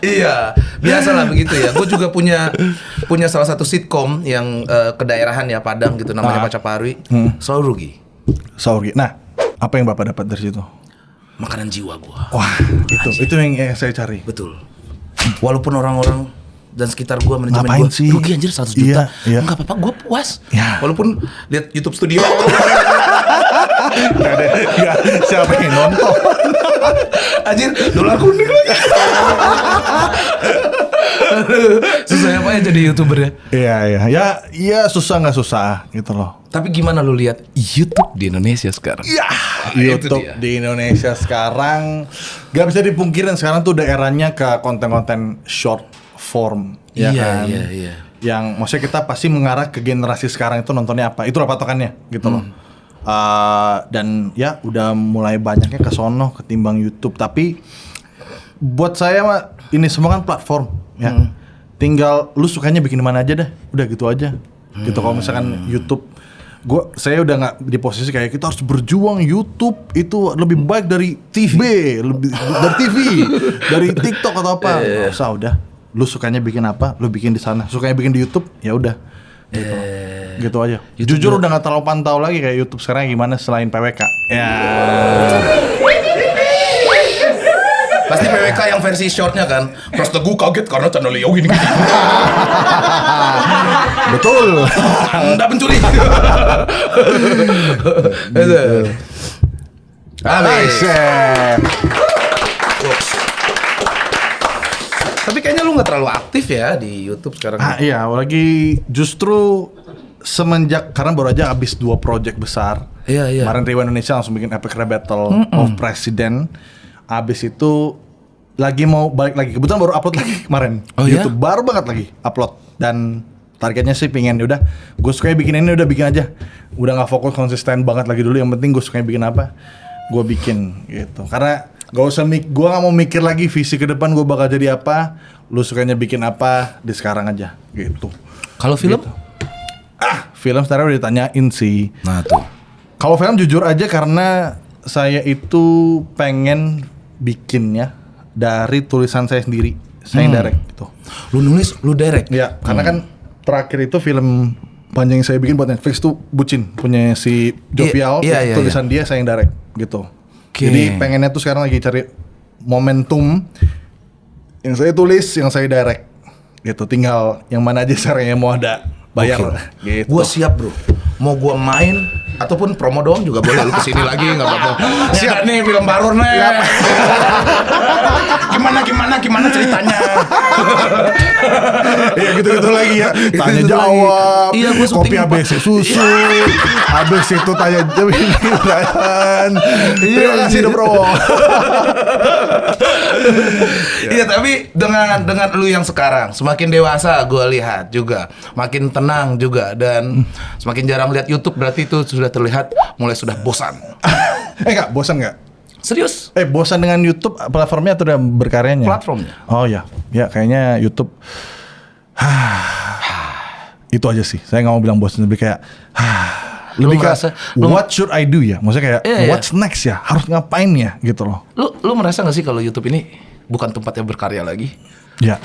Iya. Biasalah begitu ya. Gue juga punya salah satu sitkom yang kedaerahan ya, Padang gitu, namanya Pacaparwi. Selalu rugi. Nah, apa yang Bapak dapat dari situ? Makanan jiwa gua. Wah, itu yang saya cari. Betul. Walaupun orang-orang dan sekitar gua manajemen ngapain gua sih? Rugi anjir 100 juta. Iya. Enggak apa-apa, gua puas. Ya. Walaupun lihat YouTube studio. Enggak, siapa yang nonton? Anjir, dolar kuning lagi. Susah apa ya jadi YouTuber ya? Iya, susah nggak susah gitu loh. Tapi gimana lu lihat YouTube di Indonesia sekarang? Ya, YouTube di Indonesia sekarang gak bisa dipungkirin sekarang tuh udah eranya ke konten-konten short form, ya kan? Iya. Yang maksudnya kita pasti mengarah ke generasi sekarang itu nontonnya apa? Itulah patokannya gitu loh. Dan ya udah mulai banyaknya ke sono ketimbang YouTube. Tapi buat saya mah ini semua kan platform ya. Tinggal lu sukanya bikin mana aja dah. Udah gitu aja. Gitu kalau misalkan YouTube, saya udah nggak di posisi kayak kita harus berjuang YouTube itu lebih baik dari TV, dari TikTok atau apa. Nggak usah, udah. Lu sukanya bikin apa, lu bikin di sana. Sukanya bikin di YouTube, ya udah. Gitu aja. YouTube jujur udah nggak terlalu pantau lagi kayak YouTube sekarang gimana selain PWK. Ya. Pasti PWK yang versi shortnya kan. Terus gue kaget karena channel Leo gini. Betul. Anda pencuri. Habis. Tapi kayaknya lu nggak terlalu aktif ya di YouTube sekarang. Iya, lagi justru semenjak karena baru aja habis 2 project besar. Iya. Kemarin Rewind Indonesia langsung bikin Epic Rap Battle of President. Habis itu lagi mau balik lagi. Kebetulan baru upload lagi kemarin. Oh, iya? YouTube baru banget lagi upload. Dan targetnya sih pengen udah gue suka bikin ini udah bikin aja. Udah nggak fokus konsisten banget lagi dulu. Yang penting gue suka bikin apa, gue bikin gitu. Karena gue nggak mau mikir lagi visi ke depan gue bakal jadi apa. Lu sukanya bikin apa di sekarang aja gitu. Kalau film? Gitu. Film sekarang udah ditanyain sih. Nah tuh. Kalau film jujur aja karena saya itu pengen bikinnya dari tulisan saya sendiri. Saya yang direct gitu. Lu nulis, lu direct? Ya, karena kan terakhir itu film panjang yang saya bikin buat Netflix tuh Bucin punya si Jovial. Iya, tulisan dia saya yang direct gitu. Okay. Jadi pengennya tuh sekarang lagi cari momentum yang saya tulis, yang saya direct gitu. Tinggal yang mana aja sekarang yang mau ada bayar gitu. Gua siap bro. Mau gua main ataupun promo doang juga boleh. Lu kesini lagi nggak apa-apa. Siap nih film baru nih. Gimana ceritanya? Iya gitu-gitu lagi ya. Tanya jawab. Iya, gua kopi syuting ABC susu. Habis itu tanya jawab. Terima kasih dong bro. Iya tapi dengan lu yang sekarang semakin dewasa gue lihat juga makin tenang juga dan semakin jarang lihat YouTube berarti itu sudah terlihat mulai sudah bosan. Enggak, bosan enggak? Serius? Bosan dengan YouTube platformnya atau udah berkaryanya? Platformnya. Oh ya, ya kayaknya YouTube. Itu aja sih. Saya nggak mau bilang bosan, lebih kayak lebih kayak what should I do ya? Maksudnya kayak what's next ya? Harus ngapain ya? Gitu loh. Lu merasa nggak sih kalau YouTube ini bukan tempatnya berkarya lagi? Ya,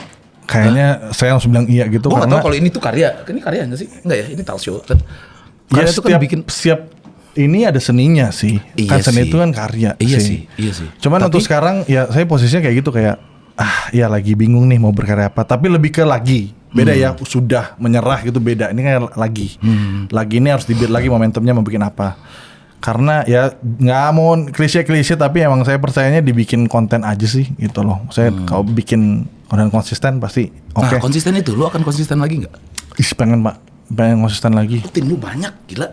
kayaknya saya langsung bilang iya gitu. Gua nggak karena tahu kalau ini tuh karya. Ini karya nggak sih? Enggak ya, ini talk show kan. Karya itu kan bikin setiap ini ada seninya sih. Iya kan seni sih. itu kan karya Iya sih. Iya sih. Cuman untuk sekarang ya saya posisinya kayak gitu kayak ya lagi bingung nih mau berkarya apa. Tapi lebih ke lagi. Beda ya, sudah menyerah gitu beda. Ini kayak lagi. Lagi ini harus dibuat lagi momentumnya mau bikin apa. Karena ya nggak mau klise-klise tapi emang saya percayanya dibikin konten aja sih gitu loh. Saya kalau bikin konten konsisten pasti oke. Nah konsisten itu, lu akan konsisten lagi nggak? Pengen Pak, pengen konsisten lagi. Tim lu banyak, gila.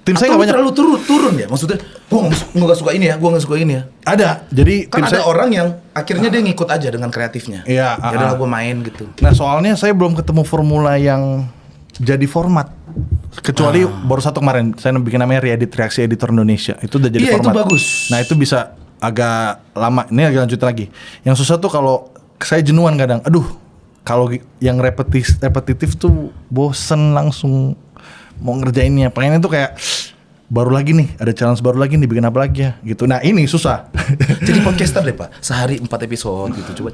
Tim saya nggak banyak. Terlalu turun ya, maksudnya gua nggak suka ini ya. Ada, jadi Kan tim ada saya orang yang akhirnya dia ngikut aja dengan kreatifnya. Iya, Ya udah gua main gitu. Nah soalnya saya belum ketemu formula yang jadi format. Kecuali baru satu kemarin saya bikin namanya Reedit Reaksi Editor Indonesia. Itu udah jadi format. Iya itu bagus. Nah itu bisa agak lama. Ini agak lanjut lagi. Yang susah tuh kalau saya jenuhan kadang. Aduh, kalau yang repetitif tuh bosen langsung mau ngerjainnya. Pengennya tuh kayak baru lagi nih, ada challenge baru lagi nih, bikin apa lagi ya gitu. Nah ini susah. Jadi podcaster deh Pak, sehari 4 episode gitu.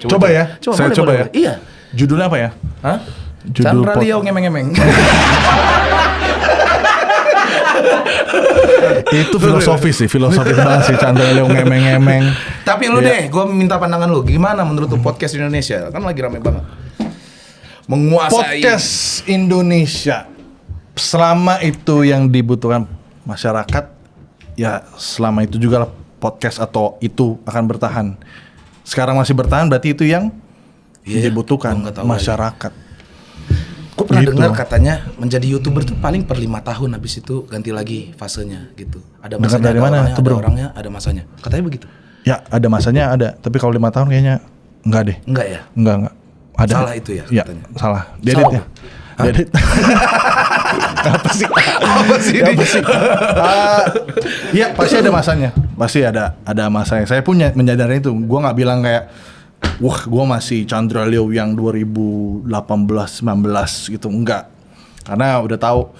Coba ya. Saya coba ya. Iya. Judulnya apa ya? Hah? Judul Chandra Leo ngemeng-ngemeng. Itu filosofis banget sih Chandra Leo ngemeng-ngemeng. Tapi lu deh, gue minta pandangan lu. Gimana menurut lu podcast di Indonesia? Kan lagi rame banget. Menguasai Podcast Indonesia selama itu yang dibutuhkan masyarakat, ya selama itu juga lah podcast atau itu akan bertahan. Sekarang masih bertahan berarti itu yang dibutuhkan masyarakat. Gue pernah dengar katanya menjadi YouTuber tuh paling per 5 tahun, habis itu ganti lagi fasenya gitu. Ada masanya, dari mana? ada orangnya, ada masanya. Katanya begitu. Ya ada masanya ada, tapi kalau 5 tahun kayaknya enggak deh. Enggak ya? Enggak. Ada. Salah itu ya? Iya, salah. Diedit ya. Diedit. Apa sih? Iya pasti ada masanya. Pasti ada masanya. Saya punya menyadari itu. Gua nggak bilang kayak wah, gue masih Chandra Leo yang 2018-19 gitu, enggak. Karena udah tahu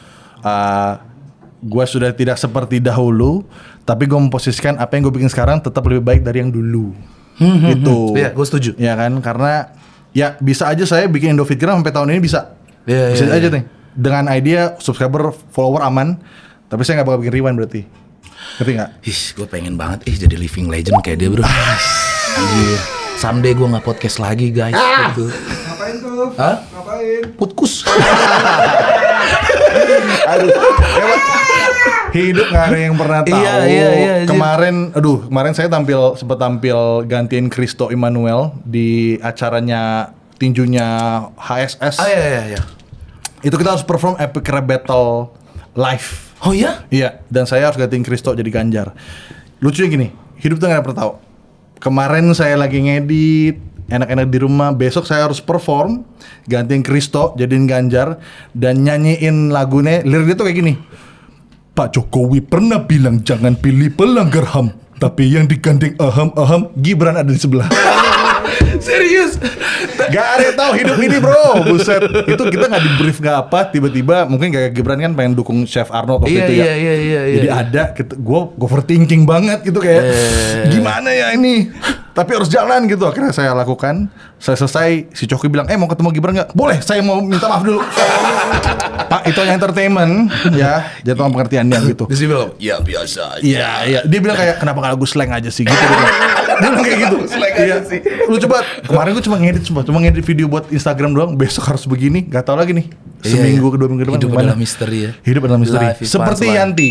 gue sudah tidak seperti dahulu, tapi gue memposisikan apa yang gue bikin sekarang tetap lebih baik dari yang dulu. Gitu. Iya, gue setuju. Ya kan, karena ya bisa aja saya bikin Indofitgram sampai tahun ini bisa. Bisa aja nih. Dengan idea subscriber, follower aman, tapi saya nggak bakal bikin rewind berarti. Ngerti nggak? Gue pengen banget jadi living legend kayak dia bro. Anjir. Someday gue nggak podcast lagi guys. Gitu. Ngapain tuh? Hah? Ngapain? Putkus. Aduh, hidup nggak ada yang pernah tahu. Iya. Kemarin saya sempat tampil gantiin Christo Emmanuel di acaranya tinjunya HSS. Iya. Itu kita harus perform Epic Rap Battle live. Oh iya? Iya, dan saya harus gantiin Kristo jadi Ganjar. Lucunya gini, hidup tuh gak pernah tahu. Kemarin saya lagi ngedit, enak-enak di rumah, besok saya harus perform, gantiin Kristo jadiin Ganjar, dan nyanyiin lagunya, liriknya tuh kayak gini. Pak Jokowi pernah bilang jangan pilih pelanggar HAM, tapi yang digandeng aham Gibran ada di sebelah. Serius? Gak ada yang tahu hidup ini bro, buset. Itu kita nggak di brief nggak apa, tiba-tiba mungkin kayak Gibran kan pengen dukung Chef Arnold waktu itu ya. Iya. Jadi ada, gue overthinking banget gitu kayak gimana ya ini. Tapi harus jalan gitu. Akhirnya saya lakukan. Saya selesai, si Coki bilang, mau ketemu Gibran nggak? Boleh, saya mau minta maaf dulu. Pak, itu hanya entertainment ya. Jadi tolong pengertiannya gitu. Di sini bilang, ya biasa aja. Iya. Dia bilang kayak kenapa nggak lagu slang aja sih gitu. Dia bilang kayak gitu. Slang aja sih. Lu coba, kemarin gue cuma ngedit video buat Instagram doang. Besok harus begini, gak tau lagi nih. Seminggu ke 2 minggu depan Hidup gimana? adalah misteri ya. Hidup adalah misteri. Life is Seperti punchline. Yanti.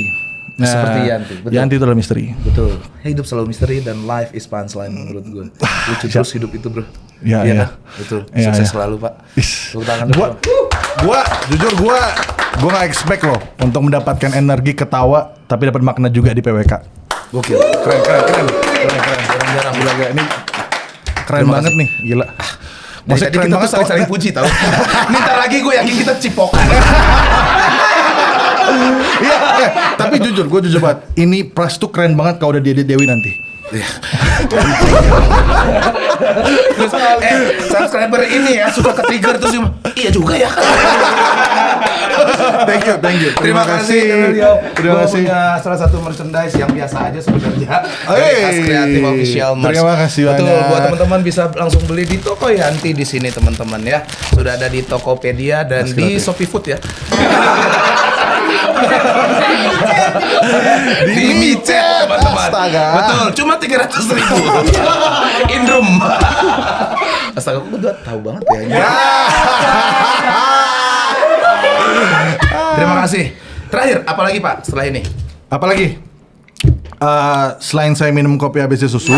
Seperti Yanti, betul. Yanti itu adalah misteri. Betul. Hidup selalu misteri dan life is punchline menurut gue. Lucu terus hidup itu bro. Iya. Kan? Betul. Iya, Sukses iya. selalu Pak. Is. Tepuk tangan dulu. Jujur gue gak expect loh untuk mendapatkan energi ketawa tapi dapat makna juga di PWK. Gokil. Keren. Jarang-jarang. Gila, ini keren Terima banget kasih. nih, gila. Maksudnya Maksudnya kita tuh saling-saling puji tau. Minta lagi gue yakin kita cipokan. Iya, tapi gue jujur banget. Ini Pras tuh keren banget kalau udah diedit Dewi nanti. Terus subscriber ini ya suka ke-trigger terus cuma iya juga ya kan. Thank you. Terima kasih. Terima Gua kasih. punya salah satu merchandise yang biasa aja sebenarnya. Hey, Dari As Kreatif Official Merch. terima kasih Betul, banyak. buat teman-teman bisa langsung beli di toko Yanti di sini teman-teman ya. Sudah ada di Tokopedia dan di Shopee Food ya. Di micet teman-teman. Astaga. Betul, cuma 300.000. Indrum. Astaga, aku udah tahu banget ya. Terima kasih. Terakhir, apalagi Pak setelah ini? Apalagi? Selain saya minum kopi ABC susu,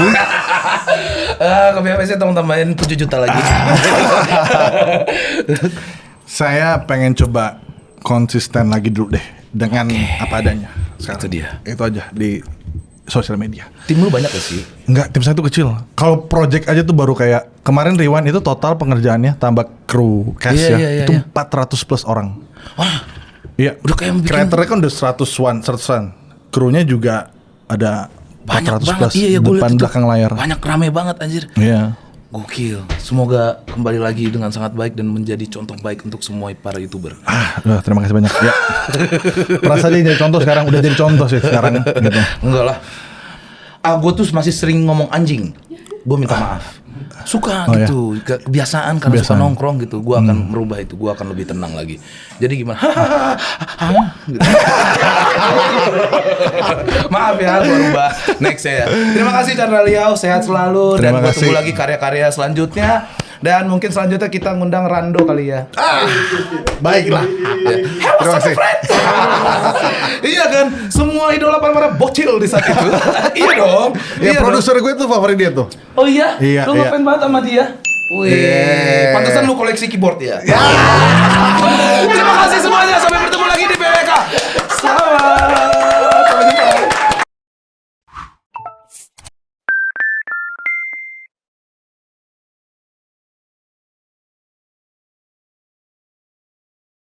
Kopi ABC tolong tambahin 7 juta lagi. saya pengen coba konsisten lagi dulu deh dengan apa adanya. Sekarang. Itu dia. Itu aja di sosial media. Tim lu banyak gak sih? Enggak, tim saya tuh kecil. Kalau project aja tuh baru kayak kemarin Rewind itu total pengerjaannya tambah kru cast Iya, itu iya. 400 plus orang. Wah, Iya. udah kayak bikin Kreatornya kan udah 100-an. Krunya juga ada banyak 400 banget. plus Iya, gue liat depan itu. belakang layar. Banyak rame banget anjir. Iya. Gokil. Semoga kembali lagi dengan sangat baik dan menjadi contoh baik untuk semua para YouTuber. Terima kasih banyak. Ya. Perasa dia jadi contoh sekarang, udah jadi contoh sih sekarang gitu. Enggak lah. Gue tuh masih sering ngomong anjing. Gue minta maaf. Suka Oh, gitu, kebiasaan karena suka Kebiasaan. nongkrong gitu. Gue akan merubah itu, gue akan lebih tenang lagi. Jadi gimana? Gitu. Maaf ya, gue rubah next ya. Terima kasih Chandra Liao, sehat selalu dan Terima gue kasih. tunggu lagi karya-karya selanjutnya. Dan mungkin selanjutnya kita ngundang Rando kali ya. Baiklah. Terima kasih. Iya kan, semua idola para bocil di saat itu. Iya dong. Ya Iya produser gue tuh favorit dia tuh. dong. Oh iya? Iya, Lu iya. ngefans banget sama dia? Wih, Iya. pantesan lu koleksi keyboard ya? Terima